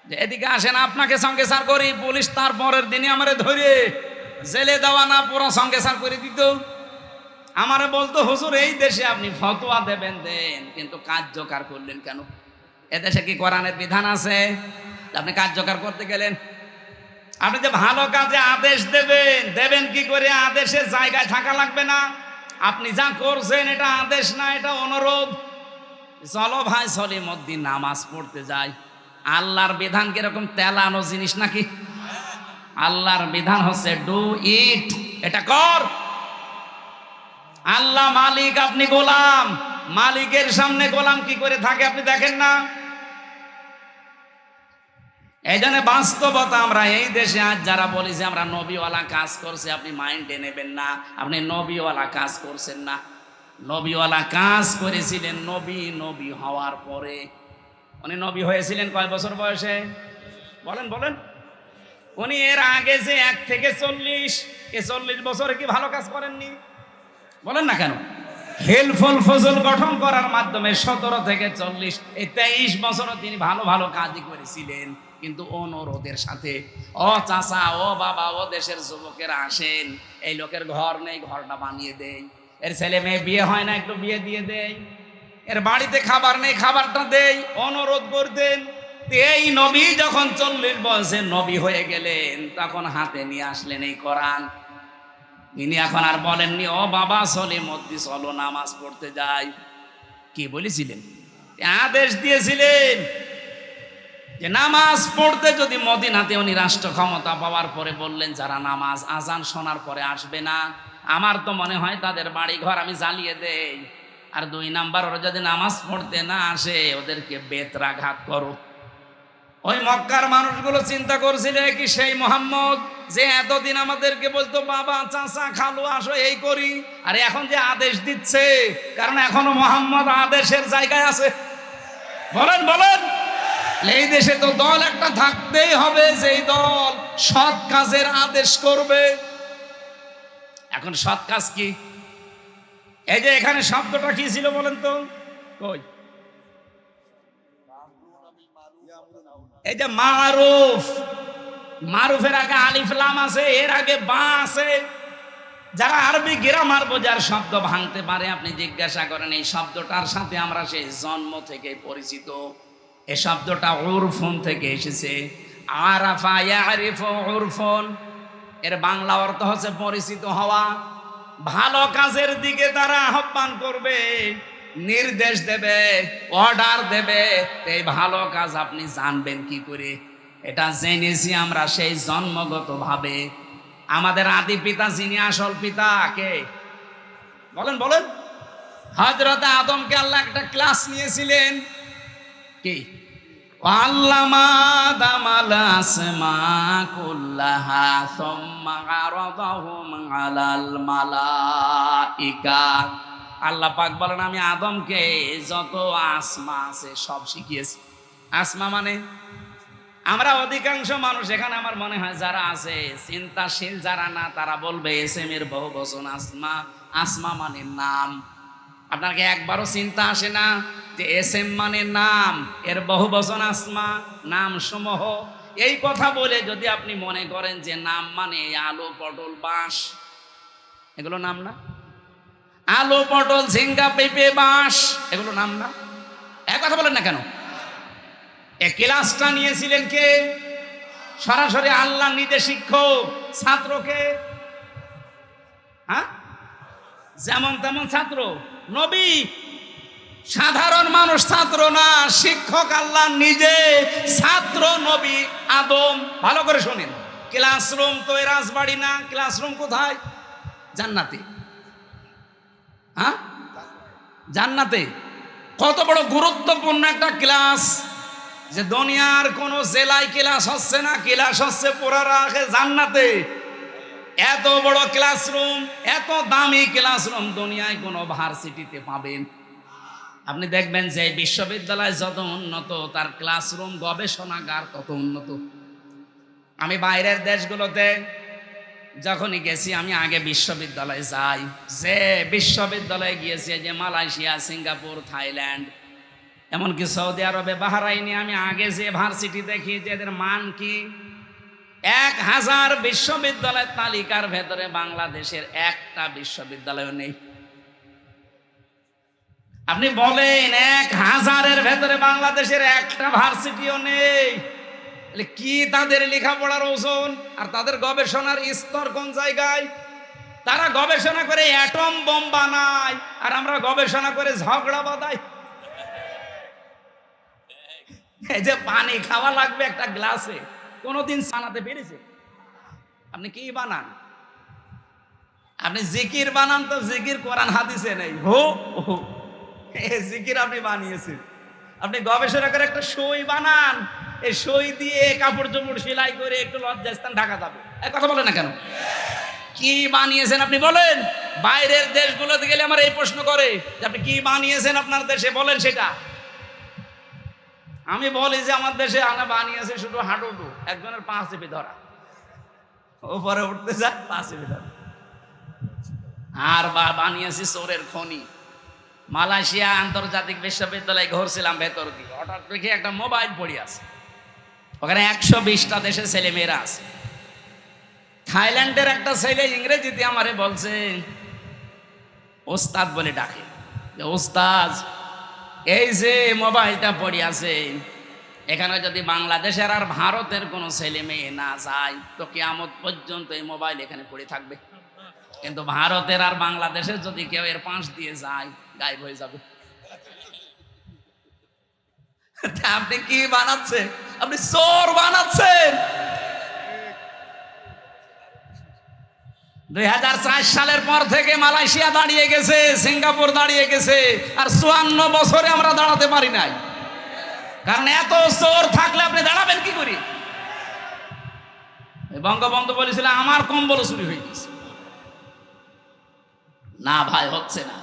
যে এদিকে আসেন আপনাকে সঙ্গে সার করি, পুলিশ তার পরের দিনই আমারে ধরে জেলে দেওয়া না পুরো সঙ্গে সার করে দিত। আমারে বলতো হুজুর এই দেশে আপনি ফতোয়া দেবেন দেন, কিন্তু কার্যকর করলেন কেন? এদেশে কি কোরআনের বিধান আছে আপনি কার্যকর করতে গেলেন? আপনি যে ভালো কাজে আদেশ দেবেন, দেবেন কি করে? আদেশের জায়গায় থাকা লাগবে না। আপনি যা করছেন এটা আদেশ না, এটা অনুরোধ। চলো ভাই সলিমুদ্দিন নামাজ পড়তে যাই। আল্লাহর বিধান কিরকম তেলানো জিনিস নাকি? আল্লাহর বিধান হচ্ছে ডু ইট, এটা কর। আল্লাহ মালিক, আপনি গোলাম। মালিকের সামনে গোলাম কি করে থাকে আপনি দেখেন না? এই জন্য বাস্তবতা আমরা এই দেশে আজ যারা বলি যে আমরা নবীওয়ালা কাজ করছি, আপনি মাইন্ডে নেবেন না। আপনি নবীওয়ালা কাজ করছেন না। নবীওয়ালা কাজ করেছিলেন নবী হওয়ার পরে। উনি নবী হয়েছিলেন কয় বছর বয়সে? বলেন বলেন। উনি এর আগে যে 1 থেকে 40 এই 40 বছরে কি ভালো কাজ করেননি? বলেন না কেন? হেলফুল ফজল গঠন করার মাধ্যমে 17 থেকে 40 এই 23 বছরও তিনি ভালো ভালো কাজই করেছিলেন, কিন্তু অনুরোধের সাথে। ও চাচা, ও বাবা, ও দেশের যুবকেরা আসেন, এই লোকের ঘর নেই, ঘরটা বানিয়ে দেই। এর ছেলে মেয়ে বিয়ে হয় না, একটু বিয়ে দিয়ে দেই। এর বাড়িতে খাবার নেই, খাবারটা দেই। অনুরোধ করতেন। এই নবী যখন 40 বয়সে নবী হয়ে গেলেন, তখন হাতে নিয়ে আসলেন এই কোরআন। তিনি এখন আর বলেননি ও বাবা সলিমুদ্দিন চলো নামাজ পড়তে যাই। কি বলেছিলেন? আদেশ দিয়েছিলেন যে নামাজ পড়তে যদি মদিনাতে উনি রাষ্ট্র ক্ষমতা পাওয়ার পরে বললেন যারা নামাজ আজান শোনার পরে আসবে না, আমার তো মনে হয় তাদের বাড়ি ঘর আমি জ্বালিয়ে দেই। আর 2 নাম্বার, ওরা যদি নামাজ পড়তে না আসে ওদেরকে বেত্রাঘাত করো। ওই মক্কার মানুষগুলো চিন্তা করছিল কি সেই মোহাম্মদ যে এতদিন আমাদেরকে বলতো বাবা চাচা খালু আসো এই করি, আর এখন যে আদেশ দিচ্ছে, কারণ এখনো মোহাম্মদ আদেশের জায়গায় আছে। বলেন বলেন। এই দেশে তো দল একটা থাকতেই হবে, যেই দল সৎ কাজের আদেশ করবে। এখন সৎ কাজ কি? এই যে এখানে শব্দটা কি ছিল বলেন তো? কই? এই যে মারুফ, মারুফের আগে আলিফ লাম আছে, এর আগে বা আছে। যারা আরবি গ্রামার বোঝার শব্দ ভাঙতে পারে আপনি জিজ্ঞাসা করেন এই শব্দটার সাথে আমরা সেই জন্ম থেকে পরিচিত। এই শব্দটা উরফুন থেকে এসেছে। আরাফা ইয়ারিফু উরফুন, এর বাংলা অর্থ হচ্ছে পরিচিত হওয়া। ভালো কাজের দিকে তারা আহ্বান করবে, নির্দেশ দেবে, অর্ডার দেবে, এই ভালো কাজ আপনি জানবেন কি করে? এটা জেনেছি আমরা সেই জন্মগত ভাবে। আমাদের আদি পিতা যিনি আসল পিতা কে বলেন? বলেন। হযরত আদমকে আল্লাহ একটা ক্লাস নিয়েছিলেন, কি? আল্লামা আদামাল আসমা কুল্লাহা সুম্মা আরাদাহুম আলাল মালাইকা। আল্লাহ পাক বলেন আমি আদমকে যত আসমা আছে সব শিখিয়েছি। আসমা মানে আমরা অধিকাংশ মানুষ এখানে আমার মনে হয় যারা আছে চিন্তাশীল যারা না, তারা বলবে এসএম এর বহুবচন আসমা। আসমা মানে নাম। আপনাকে একবারও চিন্তা আসে না যে এসএম মানে নাম, এর বহুবচন আসমা, নাম সমূহ। এই কথা বলে যদি আপনি মনে করেন যে নাম মানে আলু, পটল, বাঁশ, এগুলো নাম না? আলু, পটল, ঝিঙ্গা, পেঁপে, বাঁশ, এগুলো নাম না? এক কথা বলেন না কেন? এই ক্লাসটা নিয়েছিলেন কে? সরাসরি আল্লাহ নিজে শিক্ষক, ছাত্রকে হ্যাঁ যেমন তেমন ছাত্র, নবী। সাধারণ মানুষ ছাত্র না, শিক্ষক আল্লাহ নিজে, ছাত্র নবী আদম। ভালো করে শোনেন, ক্লাসরুম তো এ রাজবাড়ি না, ক্লাসরুম কোথায়? জান্নাতে। হ্যাঁ, জান্নাতে। কত বড় গুরুত্বপূর্ণ একটা ক্লাস, যে দুনিয়ার কোন জেলায় ক্লাস হচ্ছে না, ক্লাস হচ্ছে পুরা রাখে জান্নাতে। এত বড় ক্লাসরুম, এত দামি ক্লাসরুম দুনিয়ায় কোন ভার্সিটিতে পাবেন? আপনি দেখবেন যে বিশ্ববিদ্যালয় যত উন্নত, তার ক্লাসরুম গবেষণাগার তত উন্নত। আমি বাইরের দেশগুলোতে যখনই গেছি, আমি আগে বিশ্ববিদ্যালয়ে যাই। যে বিশ্ববিদ্যালয়ে গিয়েছি, যে মালয়েশিয়া, সিঙ্গাপুর, থাইল্যান্ড, এমনকি সৌদি আরবে, বাহরাইনে, আমি আগে যে ভার্সিটি দেখি যে এদের মান কি। 1000 বিশ্ববিদ্যালয়ের তালিকার ভেতরে বাংলাদেশের একটা বিশ্ববিদ্যালয় নেই। আপনি বলেন 1000-এর ভেতরে বাংলাদেশের একটা ভার্সিটিও নেই। কি তাদের লেখাপড়ার ওজন আর তাদের গবেষণার স্তর কোন জায়গায়? তারা গবেষণা করে অ্যাটম বোম বানায়, আর আমরা গবেষণা করে ঝগড়া বাঁধাই। এই যে পানি খাওয়া লাগবে একটা গ্লাসে, কোনদিন বানাতে পেরেছে? আপনি কি বানান? আপনি জিকির বানান, তো জিকির কোরআন হাদিসে নেই। জিকির আপনি বানিয়েছেন। আপনি গবেষণা করে একটা সই বানান, এই সই দিয়ে কাপড় চোপড় সেলাই করে একটু লজ্জাস্থান ঢাকা যাবে। এক কথা বলেন না কেন? কি বানিয়েছেন আপনি বলেন? বাইরের দেশগুলোতে গেলে আমার এই প্রশ্ন করে যে আপনি কি বানিয়েছেন আপনার দেশে, বলেন সেটা। আমি বলি যে আমার দেশে আনা বানিয়েছে শুধু হাঁটুটু, একজনের পা চেপে ধরা, ওপরে উঠতে যায় পা চেপে ধরা। আর বানিয়েছি চোরের খনি। মালয়েশিয়া আন্তর্জাতিক বিশ্ববিদ্যালয়ে ঘুরছিলাম ভেতর দিয়ে, হঠাৎ দেখে একটা মোবাইল পড়ে আছে, ওখানে 120টা দেশের ছেলে মেয়েরা আছে। থাইল্যান্ডের একটা ছেলে ইংরেজিতে আমারে বলছে, ওস্তাদ বলে ডাকে, যে ওস্তাদ এই যে মোবাইলটা পড়ে আছে, এখানে যদি বাংলাদেশের আর ভারতের কোনো ছেলে মেয়ে না যায় তো কিয়ামত পর্যন্ত এই মোবাইল এখানে পড়ে থাকবে, কিন্তু ভারতের আর বাংলাদেশের যদি কেউ এর পাশ দিয়ে যায় গায়েব হয়ে যাবে। আপনি কি বানাচ্ছেন? আপনি চোর বানাচ্ছেন। 2004 সালের পর থেকে মালয়েশিয়া দাঁড়িয়ে গেছে, সিঙ্গাপুর দাঁড়িয়ে গেছে, আর 54 বছরে আমরা দাঁড়াতে পারি নাই। কারণ এত চোর থাকলে আপনি দাঁড়াবেন কি করে? বঙ্গবন্ধু বলেছিল আমার কম্বল চুরি হয়ে গেছে। না ভাই, হচ্ছে না।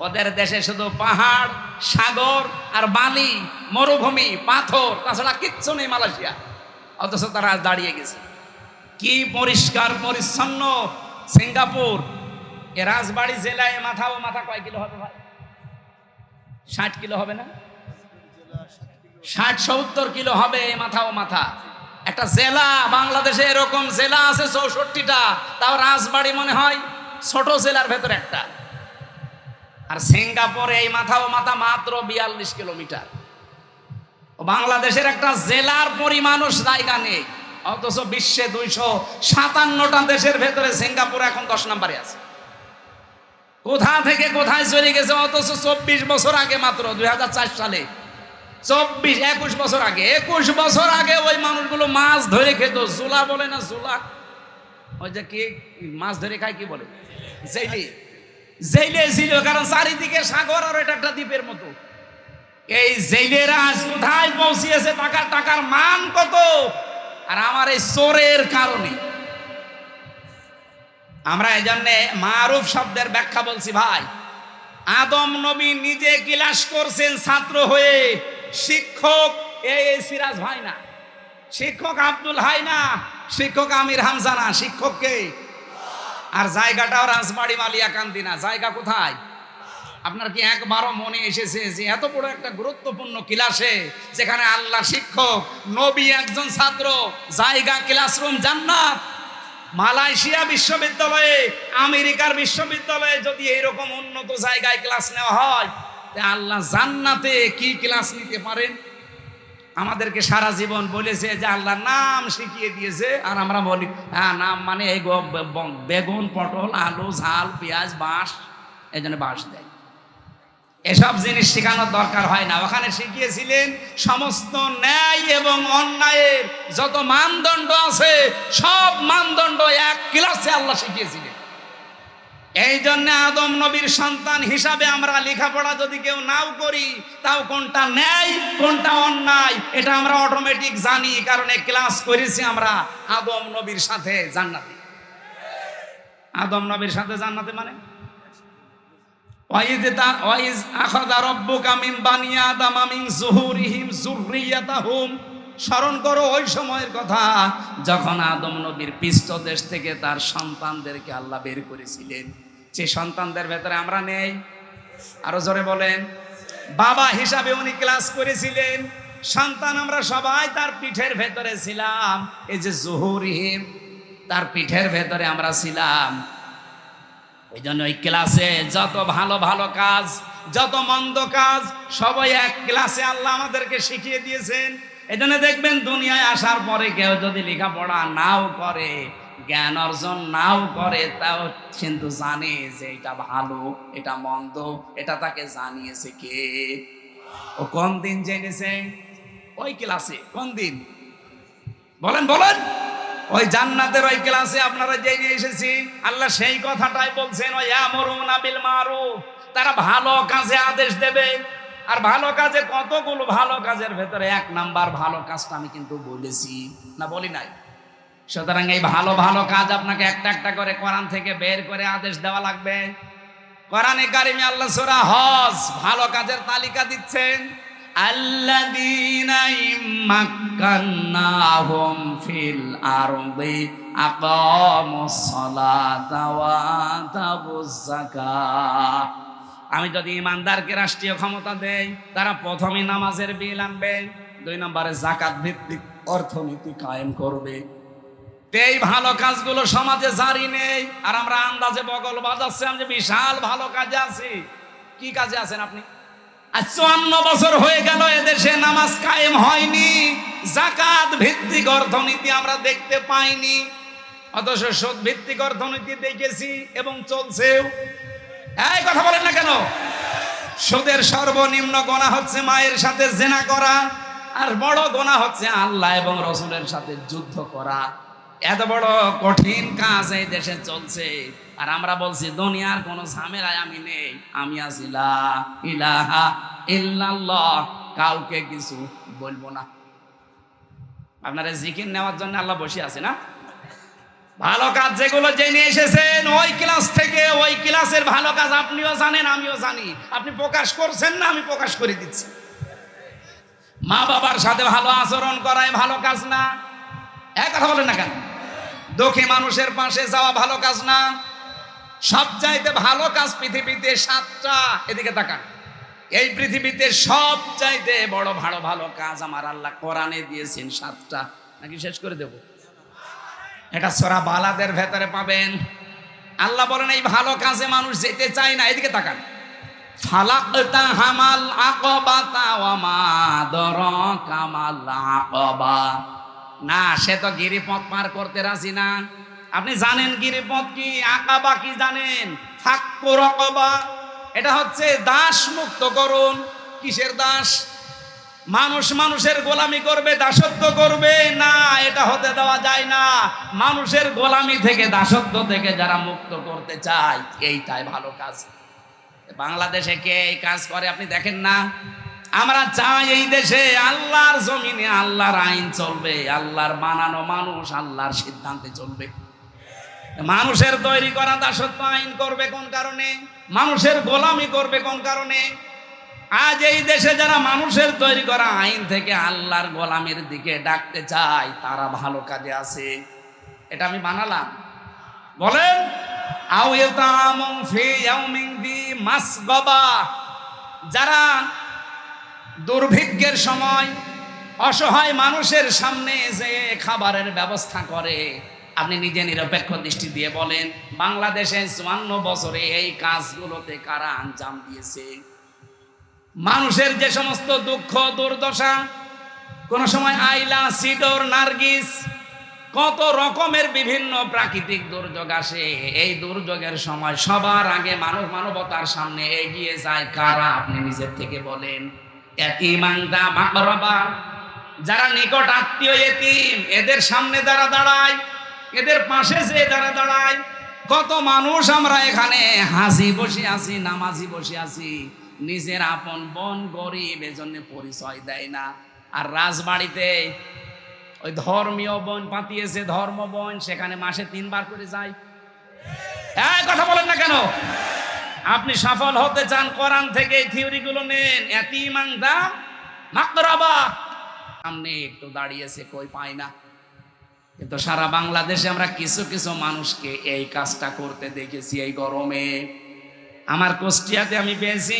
ওদের দেশে শুধু পাহাড়, সাগর আর বালি, মরুভূমি, পাথর, তাছাড়া কিচ্ছু নেই মালয়েশিয়া, অথচ তারা দাঁড়িয়ে গেছে। কি পরিষ্কার পরিচ্ছন্ন সিঙ্গাপুর, এ রাজবাড়ি জেলায় মাথা ও মাথা কয় কিলো হবে ভাই? 60 কিলো হবে না? 60-70 কিলো হবে এ মাথা ও মাথা। একটা জেলা, বাংলাদেশে এরকম জেলা আছে 64টা, তাও রাজবাড়ি মনে হয় ছোট জেলার ভেতর একটা। আর সিঙ্গাপুরে এই মাথা ও মাথা মাত্র 42 কিলোমিটার। বাংলাদেশের একটা জেলার পরিমাণও জায়গা নেই, অথচ বিশ্বে 257টা দেশের ভেতরে সিঙ্গাপুর এখন 10 নম্বরে আছে। কোথা থেকে কোথায় চলে গেছে, অথচ 24 বছর আগে, মাত্র 2004 সালে, 21 বছর আগে, 21 বছর আগে ওই মানুষগুলো মাছ ধরে খেত। জুলা বলে না, জুলা, ওই যে কি মাছ ধরে খায়, কি বলে, জেলে। জেলে ছিল, কারণ চারিদিকে সাগর আর এটা একটা দ্বীপের মতো। এই জেলেরা আজ কোথায় পৌঁছিয়েছে, টাকার মান কত। আর আমার এই চোরের কারণে আমরা এই জন্য মারুফ শব্দের ব্যাখ্যা বলছি ভাই। আদম নবী নিজে ক্লাস করছেন ছাত্র হয়ে, শিক্ষক এই সিরাজ ভাই না, শিক্ষক আব্দুল হাই না, শিক্ষক আমির হামজা না, শিক্ষক কে? আর জায়গাটাও রাজবাড়ি মালিয়াকান্দি না। জায়গা কোথায়? আপনার কি একবারও মনে এসেছে যে এত বড় একটা গুরুত্বপূর্ণ ক্লাসে, যেখানে আল্লাহ শিক্ষক, নবী একজন ছাত্র, জায়গা ক্লাসরুম জান্নাত। মালয়েশিয়া বিশ্ববিদ্যালয়ে, আমেরিকার বিশ্ববিদ্যালয়ে যদি এইরকম উন্নত জায়গায় ক্লাস নেওয়া হয়, আল্লাহ জান্নাতে কি ক্লাস নিতে পারেন? আমাদেরকে সারা জীবন বলেছে যে আল্লাহ নাম শিখিয়ে দিয়েছে, আর আমরা বলি হ্যাঁ নাম মানে এই বেগুন, পটল, আলু, ঝাল, পেঁয়াজ, বাঁশ, এই জন্য বাঁশ দেয়। এসব জিনিস শেখানোর দরকার হয় না। ওখানে শিখিয়েছিলেন সমস্ত ন্যায় এবং অন্যায়ের যত মানদণ্ড আছে, সব মানদণ্ড এক ক্লাসে আল্লাহ শিখিয়েছিলেন। এই জন্য আদম নবীর সন্তান হিসাবে আমরা লেখাপড়া যদি কেউ নাও করি, তাও কোনটা ন্যায় কোনটা অন্যায় এটা আমরা অটোমেটিক জানি, কারণ এই ক্লাস করেছি আমরা আদম নবীর সাথে জান্নাতে। আদম নবীর সাথে জান্নাতে মানে ওয়াইজ আখাযা রাব্বুকা মিন বানি আদামা মিন যুহুরিহিম যুররিয়াতাহুম। স্মরণ করো ওই সময়ের কথা যখন আদম নবীর পৃষ্ঠদেশ থেকে তার সন্তানদেরকে আল্লাহ বের করেছিলেন। যে সন্তানদের ভেতরে আমরা নেই, আরো জোরে বলেন। বাবা হিসাবে উনি ক্লাস করেছিলেন, সন্তান আমরা সবাই তার পিঠের ভেতরে ছিলাম। এই যে যুহুরিহিম, তার পিঠের ভেতরে আমরা ছিলাম। ওই জন্য ওই ক্লাসে যত ভালো ভালো কাজ, যত মন্দ কাজ, সবাই এক ক্লাসে আল্লাহ আমাদেরকে শিখিয়ে দিয়েছেন। এই জন্য দেখবেন দুনিয়ায় আসার পরে কেউ যদি লেখাপড়া নাও করে, জ্ঞান অর্জন নাও করে, তাও কিন্তু জানে যে এটা ভালো এটা মন্দ, এটা তাকে জানিয়েছে কে? ও কোন দিন জেনেছে? ওই ক্লাসে। কোন দিন বলেন বলেন? ওই জান্নাতের ওই ক্লাসে আপনারা জেনে এসেছি। আল্লাহ সেই কথাটাই বলছেন, ওয়ায়ামুরুনা বিল মারুফ, তারা ভালো কাজে আদেশ দেবে। আর ভালো কাজে কতগুলো ভালো কাজের ভেতরে 1 নাম্বার ভালো কাজটা আমি কিন্তু বলেছি না, বলি নাই? সুতরাং এই ভালো ভালো কাজ আপনাকে একটা একটা করে কোরআন থেকে বের করে আদেশ দেওয়া লাগবে। কোরআনে কারিমে আল্লাহ সূরা হজ ভালো কাজের তালিকা দিচ্ছেন। আল্লাযীনা ইম্মাক্কান্নাহুম ফিল আরদি আকামুস সালাতা ওয়া আতাবুজ যাকাত। আমি যদি ইমানদারকে রাষ্ট্রীয় ক্ষমতা দেই, তারা প্রথমে নামাজের বিল আনবে, 2 নম্বরে যাকাত ভিত্তিক অর্থনীতি কায়েম করবে। এই ভালো কাজগুলো সমাজে জারি নেই, আর আমরা আন্দাজে বগল বাজাচ্ছি আমি যে বিশাল ভালো কাজে আছি। কি কাজে আছেন আপনি? আজ 54 বছর হয়ে গেল এদেশে নামাজ কায়েম হয়নি, যাকাত ভিত্তিক অর্থনীতি আমরা দেখতে পাইনি, অথচ সুদ ভিত্তিক অর্থনীতি দেখেছি এবং চলছেও। এই কথা বলেন না কেন? সুদের সর্বনিম্ন গুনাহ হচ্ছে মায়ের সাথে জিনা করা, আর বড় গুনাহ হচ্ছে আল্লাহ এবং রাসূলের সাথে যুদ্ধ করা। এত বড় কঠিন কাজ এই দেশে চলছে, আর আমরা বলছি দুনিয়ার কোন ঝামেলায় আমি নেই, আমি আছি লা ইলাহা ইল্লাল্লাহ, কাউকে কিছু বলবো না। আপনারা জিকির নেওয়ার জন্য আল্লাহ বসে আছে না? ভালো কাজ যেগুলো জেনে এসেছেন ওই ক্লাস থেকে, ওই ক্লাসের ভালো কাজ আপনিও জানেন আমিও জানি। আপনি প্রকাশ করছেন না, আমি প্রকাশ করে দিচ্ছি। মা বাবার সাথে ভালো আচরণ করাই ভালো কাজ না? এক কথা বলেন না কেন? দুঃখী মানুষের পাশে যাওয়া ভালো কাজ না? সবচাইতে ভালো কাজ পৃথিবীতে 7টা, এদিকে তাকান। এই পৃথিবীতে সবচাইতে বড় ভালো ভালো কাজ আমার আল্লাহ কোরআনে দিয়েছেন 7টা। নাকি শেষ করে দেব? এটা সূরা বালাদের ভেতরে পাবেন। আল্লাহ বলেন এই ভালো কাজে মানুষ যেতে চায় না। এদিকে তাকান। ফালাকতা হামাল আকাবাতা ওয়া মা আদরাকা মাল আকাবা। না, সে তো গিরিপথ পার করতে রাজি না। আপনি জানেন গিরিপথ কি, আকাবা কি জানেন? ফাক্কু রাকাবা, এটা হচ্ছে দাস মুক্ত করুন। কিসের দাস? মানুষ মানুষের গোলামি করবে, দাসত্ব করবে না, এটা হতে দেওয়া যায় না। মানুষের গোলামি থেকে, দাসত্ব থেকে যারা মুক্ত করতে চায়, এইটাই ভালো কাজ। বাংলাদেশে কে এই কাজ করে আপনি দেখেন না? আমরা চাই এই দেশে আল্লাহর জমিনে আল্লাহর আইন চলবে, আল্লাহর বানানো মানুষ আল্লাহর সিদ্ধান্তে চলবে। মানুষের তৈরি করা দাসত্ব আইন করবে কোন কারণে? মানুষের গোলামি করবে কোন কারণে? আজ এই দেশে যারা মানুষের তৈরি করা আইন থেকে আল্লাহর গোলামির দিকে ডাকতে চায়, তারা ভালো কাজে আছে। এটা আমি বানালাম? বলেন। আও ইয়াতামুন ফি ইয়াউমিন দি মাসগাবা, যারা দুর্ভিক্ষের সময় অসহায় মানুষের সামনে যে খাবারের ব্যবস্থা করে, আপনি নিজে নিরপেক্ষ দৃষ্টি দিয়ে বলেন বাংলাদেশে 54 বছরে এই কাজগুলোতে কারা আঞ্জাম দিয়েছে? মানুষের যে সমস্ত দুঃখ দুর্দশা, কোন সময় আইলা, সিডর, নার্গিস, কত রকমের বিভিন্ন প্রাকৃতিক দুর্যোগ আসে। এই দুর্যোগের সময় সবার আগে মানবতার সামনে এগিয়ে যায় কারা? আপনি নিজের থেকে বলেন। ইয়াতীমানদা মাকরাবা, যারা নিকট আত্মীয় এতিম, এদের সামনে যারা দাঁড়ায়, এদের পাশে যে যারা দাঁড়ায়। কত মানুষ আমরা এখানে হাজি বসে আছি, নামাজি বসে আছি, নিজের আপন বোন গরিব, এজন্য পরিচয় দেয় না। আর রাজবাড়িতে ওই ধর্মীয় বোন পাতিয়েছে, ধর্ম বোন, সেখানে মাসে 3 বার করে যায়। কথা বলেন না কেন? আপনি সফল হতে চান, কোরআন থেকে এই থিওরিগুলো নেন। ইয়াতীমানদা মাকরাবা, সামনে একটু দাঁড়িয়েছে, কই পায় না। কিন্তু সারা বাংলাদেশে আমরা কিছু কিছু মানুষকে এই কাজটা করতে দেখেছি। এই গরমে আমার কুষ্টিয়াতে আমি পেয়েছি,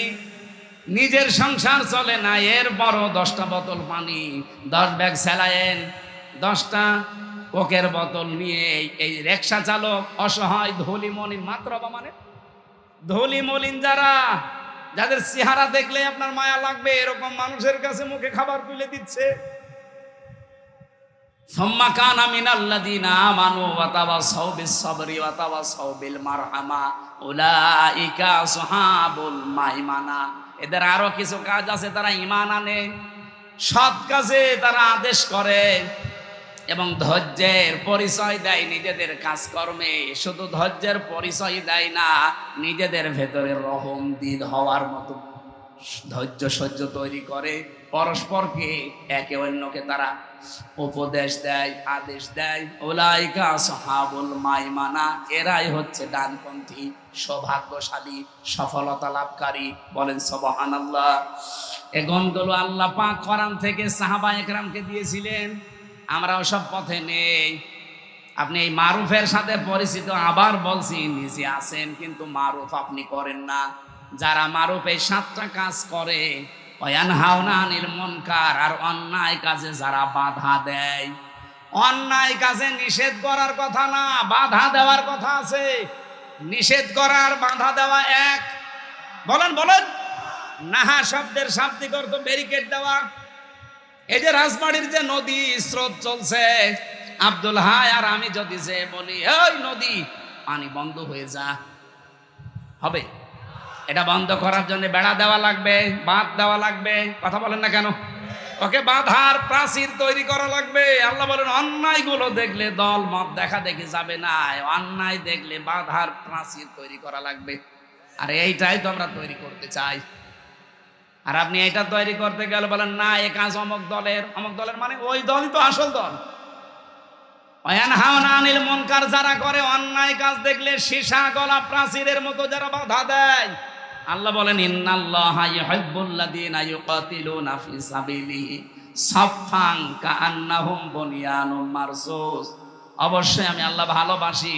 নিজের সংসার চলে না, এর বড় 10টা বোতল পানি, 10 ব্যাগ স্যালাইন, 10টা কোকের বোতল নিয়ে এই রিকশা চালক, অসহায় ধুলি মলিন, মাত্র মানে ধুলি মলিন, যাদের চেহারা দেখলে আপনার মায়া লাগবে, এরকম মানুষের কাছে মুখে খাবার তুলে দিচ্ছে। সুম্মা কানা মিনাল্লাযিনা আমানু ওয়া তাওয়াসাউ বিস-সাবরি ওয়া তাওয়াসাউ বিল মারহামা উলাইকা আসহাবুল মাইমানা। এদের আরো কিছু কাজ আছে, তারা ঈমান আনে, সৎ কাজে তারা আদেশ করে এবং ধৈর্যের পরিচয় দেয় নিজেদের কাজকর্মে। শুধু ধৈর্যের পরিচয় দেয় না, নিজেদের ভেতরে রহম দিল হওয়ার মতো ধৈর্য সহ্য তৈরি করে। পরস্পরকে একে অন্যকে তারা উপদেশ দেয়, আদেশ দেয়। উলাইকা আসহাবুল মাইমানা, এরাই হচ্ছে ডানপন্থী, সৌভাগ্যশালী, সফলতা লাভকারী। বলেন সুবহানাল্লাহ। এই গুণগুলো আল্লাহ পাক কোরআন থেকে সাহাবায়ে কেরামকে দিয়েছিলেন। আমরাও সব পথে নেই। আপনি এই মারুফের সাথে পরিচিত, আবার বলছি, নিজে আছেন কিন্তু মারুফ আপনি করেন না। যারা মারুফ এই 7টা কাজ করে, ওয়ায়ানহাউনা আনিল মুনকার, আর অন্যায় কাজে যারা বাধা দেয়। অন্যায় কাজে নিষেধ করার কথা না, বাধা দেওয়ার কথা আছে। নিষেধ করার বাধা দেওয়া এক। বলেন বলেন। নাহা শব্দের শাব্দিক অর্থ ব্যারিকেড দেওয়া। এই যে রাজবাড়ির যে নদী স্রোত চলছে, আব্দুল হাই আর আমি যদি যে বলি এই নদী পানি বন্ধ হয়ে যা, হবে? এটা বন্ধ করার জন্য বেড়া দেওয়া লাগবে, বাঁধ দেওয়া লাগবে। কথা বলেন না কেন? ওকে বাঁধার প্রাচীর তৈরি করা লাগবে। আল্লাহ বলেন অন্যায়গুলো দেখলে দল মত দেখা দেখে যাবে না, অন্যায় দেখলে বাঁধার প্রাচীর তৈরি করা লাগবে। আর এইটাই তো আমরা তৈরি করতে চাই। আর আপনি এটা তৈরি করতে গেলে বলেন না, এ কাজ অমুক দলের। অমুক দলের মানে ওই দলই তো আসল দল। ওয়ায়ানহাউনা আনিল মুনকার, যারা করে অন্যায় কাজ দেখলে সীসা গলা প্রাচীরের মতো যারা বাধা দেয়। আল্লাহ বলেন ইন্নাল্লাহা ইউহিব্বুল্লাযীনা ইউকাতিলুনা ফি সাবিলিহি সাফফান কাআন্নাহুম বুনিয়ানুম মারসুস। অবশ্যই আমি আল্লাহ ভালোবাসি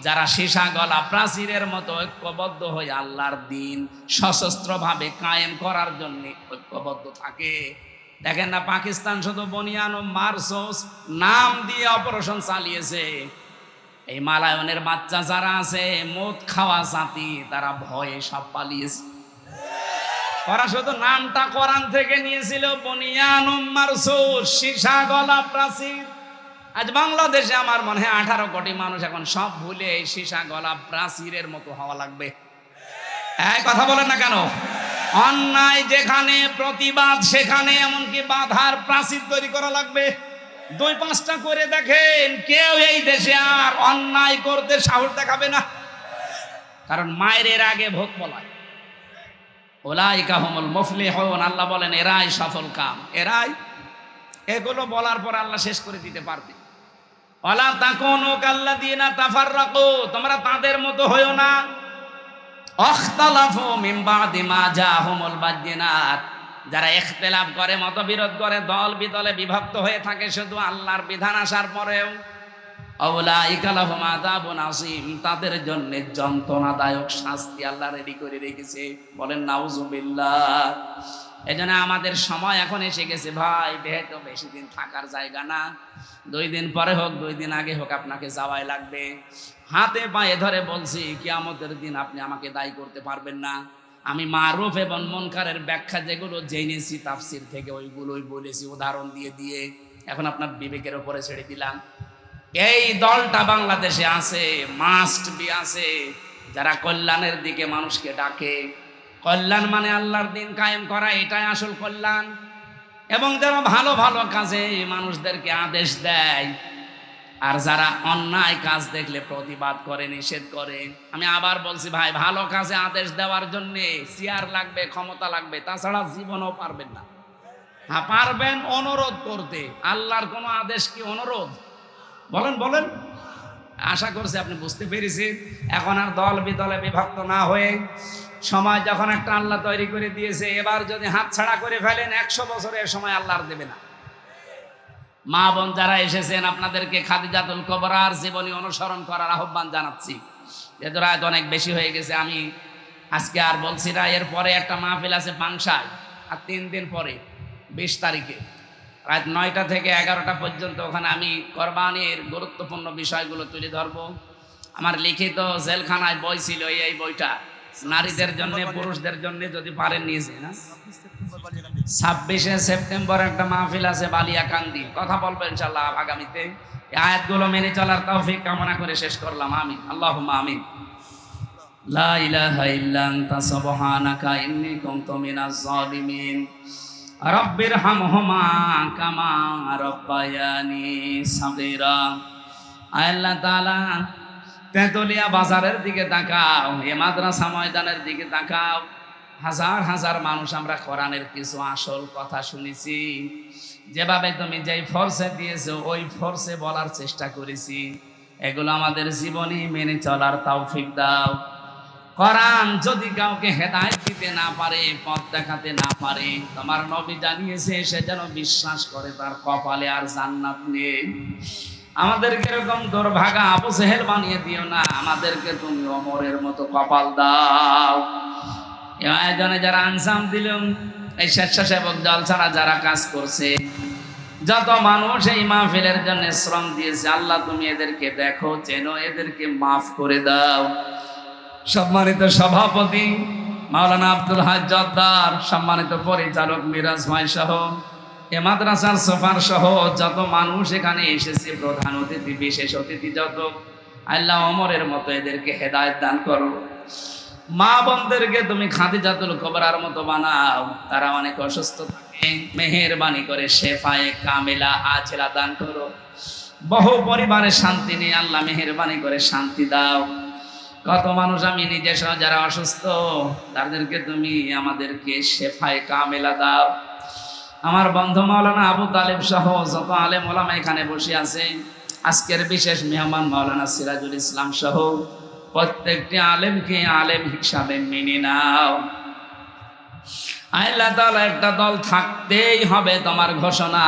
যারা সীসা গলা প্রাচীরের মতো ঐক্যবদ্ধ হয়ে আল্লাহর দিন সশস্ত্রভাবে কায়েম করার জন্য ঐক্যবদ্ধ থাকে। দেখেন না, পাকিস্তান শুধু বনিয়ান ও মার্সোস নাম দিয়ে অপারেশন চালিয়েছে। এই মালায়নের বাচ্চা যারা আছে মদ খাওয়া জাতি, তারা ভয়ে সব পালিয়েছে। ওরা শুধু নামটা কোরআন থেকে নিয়েছিল, বনিয়ান ও মার্সোস, সীসা গলা প্রাচীর। আজ বাংলাদেশে আমার মনে হয় 18 কোটি মানুষ এখন সব ভুলে এই সীসা গলা প্রাচীরের মতো হওয়া লাগবে। এই কথা বলেন না কেন? অন্যায় যেখানে, প্রতিবাদ সেখানে, এমনকি বাধার প্রাচীর তৈরি করা লাগবে। 2-5টা করে দেখেন, কেউ এই দেশে আর অন্যায় করতে সাহস দেখাবে না, কারণ মায়ের আগে ভোগ বলায়। উলাইকা হুমুল মুফলিহুন, আল্লাহ বলেন এরাই সফল কাম, এরাই। এগুলো বলার পর আল্লাহ শেষ করে দিতে পারবে। ওয়ালা তাকুনু কাল্লাযিনা তাফাররাকু, তোমরা তাদের মতো হয়ো না। আখতালাফু মিন বাদি মা জাহুমুল বায়িনাত, যারা ইখতিলাফ করে, মতবিরোধ করে, দল বিদলে বিভক্ত হয়ে থাকে শুধু আল্লাহর বিধান আসার পরেও। আউলাইকা লাহুম আযাবুন আযীম, তাদের জন্য যন্ত্রণাদায়ক শাস্তি আল্লাহ রেডি করে রেখেছে। বলেন নাউযুবিল্লাহ। এজন্য আমাদের সময় এখন এসে গেছে ভাই, তো বেশি দিন থাকার জায়গা না। 2 দিন পরে হোক, 2 দিন আগে হোক, আপনাকে যাওয়াই লাগবে। হাতে পায়ে ধরে বলছি, কিয়ামতের দিন আপনি আমাকে দায়ী করতে পারবেন না। আমি মারুফ এবং মুনকারের ব্যাখ্যা যেগুলো জেনেছি তাফসির থেকে, ওইগুলোই বলেছি উদাহরণ দিয়ে দিয়ে। এখন আপনার বিবেকের উপরে ছেড়ে দিলাম। এই দলটা বাংলাদেশে আছে, মাস্ট বি আছে, যারা কল্যাণের দিকে মানুষকে ডাকে। কল্যাণ মানে আল্লাহর দিন কায়েম করা, এটাই আসল কল্যাণ। এবং যারা ভালো ভালো কাজে মানুষদেরকে আদেশ দেয়, আর যারা অন্যায় কাজ দেখলে প্রতিবাদ করে, নিষেধ করে। আমি আবার বলছি ভাই, ভালো কাজে আদেশ দেওয়ার জন্য চেয়ার লাগবে, ক্ষমতা লাগবে, তাছাড়া জীবনও পারবেন না। হ্যাঁ পারবেন অনুরোধ করতে, আল্লাহর কোনো আদেশ কি অনুরোধ? বলেন বলেন। আশা করছি আপনি বুঝতে পেরেছেন। এখন আর দল বিদলে বিভক্ত না হয়ে, সময় যখন একটা আল্লাহ তৈরি করে দিয়েছে, এবার যদি হাত ছাড়া করে ফেলেন 100 বছরের সময় আল্লাহ আর দেবে না। মা বোন যারা এসেছেন, আপনাদেরকে খাদিজাতুল কুবরার জীবনী অনুসরণ করার আহ্বান জানাচ্ছি। যেহেতু রাত অনেক বেশি হয়ে গেছে, আমি আজকে আর বলছি না। এরপরে একটা মাহফিল আছে পাংশায়, আর 3 দিন পরে 20 তারিখে রাত 9টা থেকে 11টা পর্যন্ত ওখানে আমি কোরবানির গুরুত্বপূর্ণ বিষয়গুলো তুলে ধরবো। আমার লিখিত জেলখানায় বই ছিল, এই বইটা নারীদের জন্য, পুরুষদের জন্য, যদি পারেন নিয়েছে না। 26শে সেপ্টেম্বর একটা মাহফিল আছে বালিয়াকান্দি। কথা বলবেন ইনশাআল্লাহ আগামীতে। এই আয়াতগুলো মেনে চলার তৌফিক কামনা করে শেষ করলাম। আমিন, আল্লাহুম্মা আমিন। লা ইলাহা ইল্লা আনতা সুবহানাকা ইন্নী কুনতু মিনাজ জালিমিন। রাব্বিরহামহুমা কামা রাব্বায়ানি সাগীরা। আল্লাহ তাআলা তেতুলিয়া বাজারের দিকে তাকাও, এ মাদ্রাসা ময়দানের দিকে তাকাও। হাজার হাজার মানুষ আমরা কোরআনের কিছু আসল কথা শুনেছি। যেভাবে তুমি যেই ফোর্সে দিয়েছো ওই ফোর্সে বলার চেষ্টা করেছি। এগুলো আমাদের জীবনে মেনে চলার তৌফিক দাও। কোরআন যদি কাউকে হেদায়েত দিতে না পারে, পথ দেখাতে না পারে, তোমার নবী জানিয়েছে সে যেন বিশ্বাস করে তার কপালে আর জান্নাত নেই। আমাদেরকে এরকম দুর্ভাগা আবু জেহেল বানিয়ে দিও না। আমাদেরকে তুমি ওমরের মতো কপাল দাও। এই আয়োজনে যারা আনসাম দিলেন, এই স্বেচ্ছাসেবক দল ছাড়া যারা কাজ করছে, যত মানুষ এই মাহফিলের জন্য শ্রম দিয়েছে, আল্লাহ তুমি এদেরকে দেখো, চেনো, এদেরকে মাফ করে দাও। সম্মানিত সভাপতি মাওলানা আব্দুল হাজ জদ্দার, সম্মানিত পরিচালক মিরাজ ভাই সহ, এ মাদ্রাসার সোফার সহ যত মানুষ এখানে এসেছে, প্রধান অতিথি, বিশেষ অতিথি যত, আল্লাহ ওমরের মতো এদেরকে হেদায়েত দান করো। মা বোনদেরকে তুমি খাদিজাতুল কুবরার মতো বানাও। তারা অনেক অসুস্থ থাকে, মেহেরবানি করে শেফায়ে কামিলা আজলা দান করো। বহু পরিবারে শান্তি নেই, আল্লাহ মেহেরবানি করে শান্তি দাও। কত মানুষ আমি নিজে সহ যারা অসুস্থ, তাদেরকে তুমি আমাদেরকে শেফায়ে কামিলা দাও। আমার বন্ধু মাওলানা আবু তালেব সহ যত আলেম ওলামা এখানে বসে আছে, আজকের বিশেষ মেহমান মাওলানা সিরাজুল ইসলাম সহ প্রত্যেকটি আলেমকে আলেম হিসাবে মেনে নাও। আল্লাহ তাআলা একটা দল থাকতেই হবে, তোমার ঘোষণা।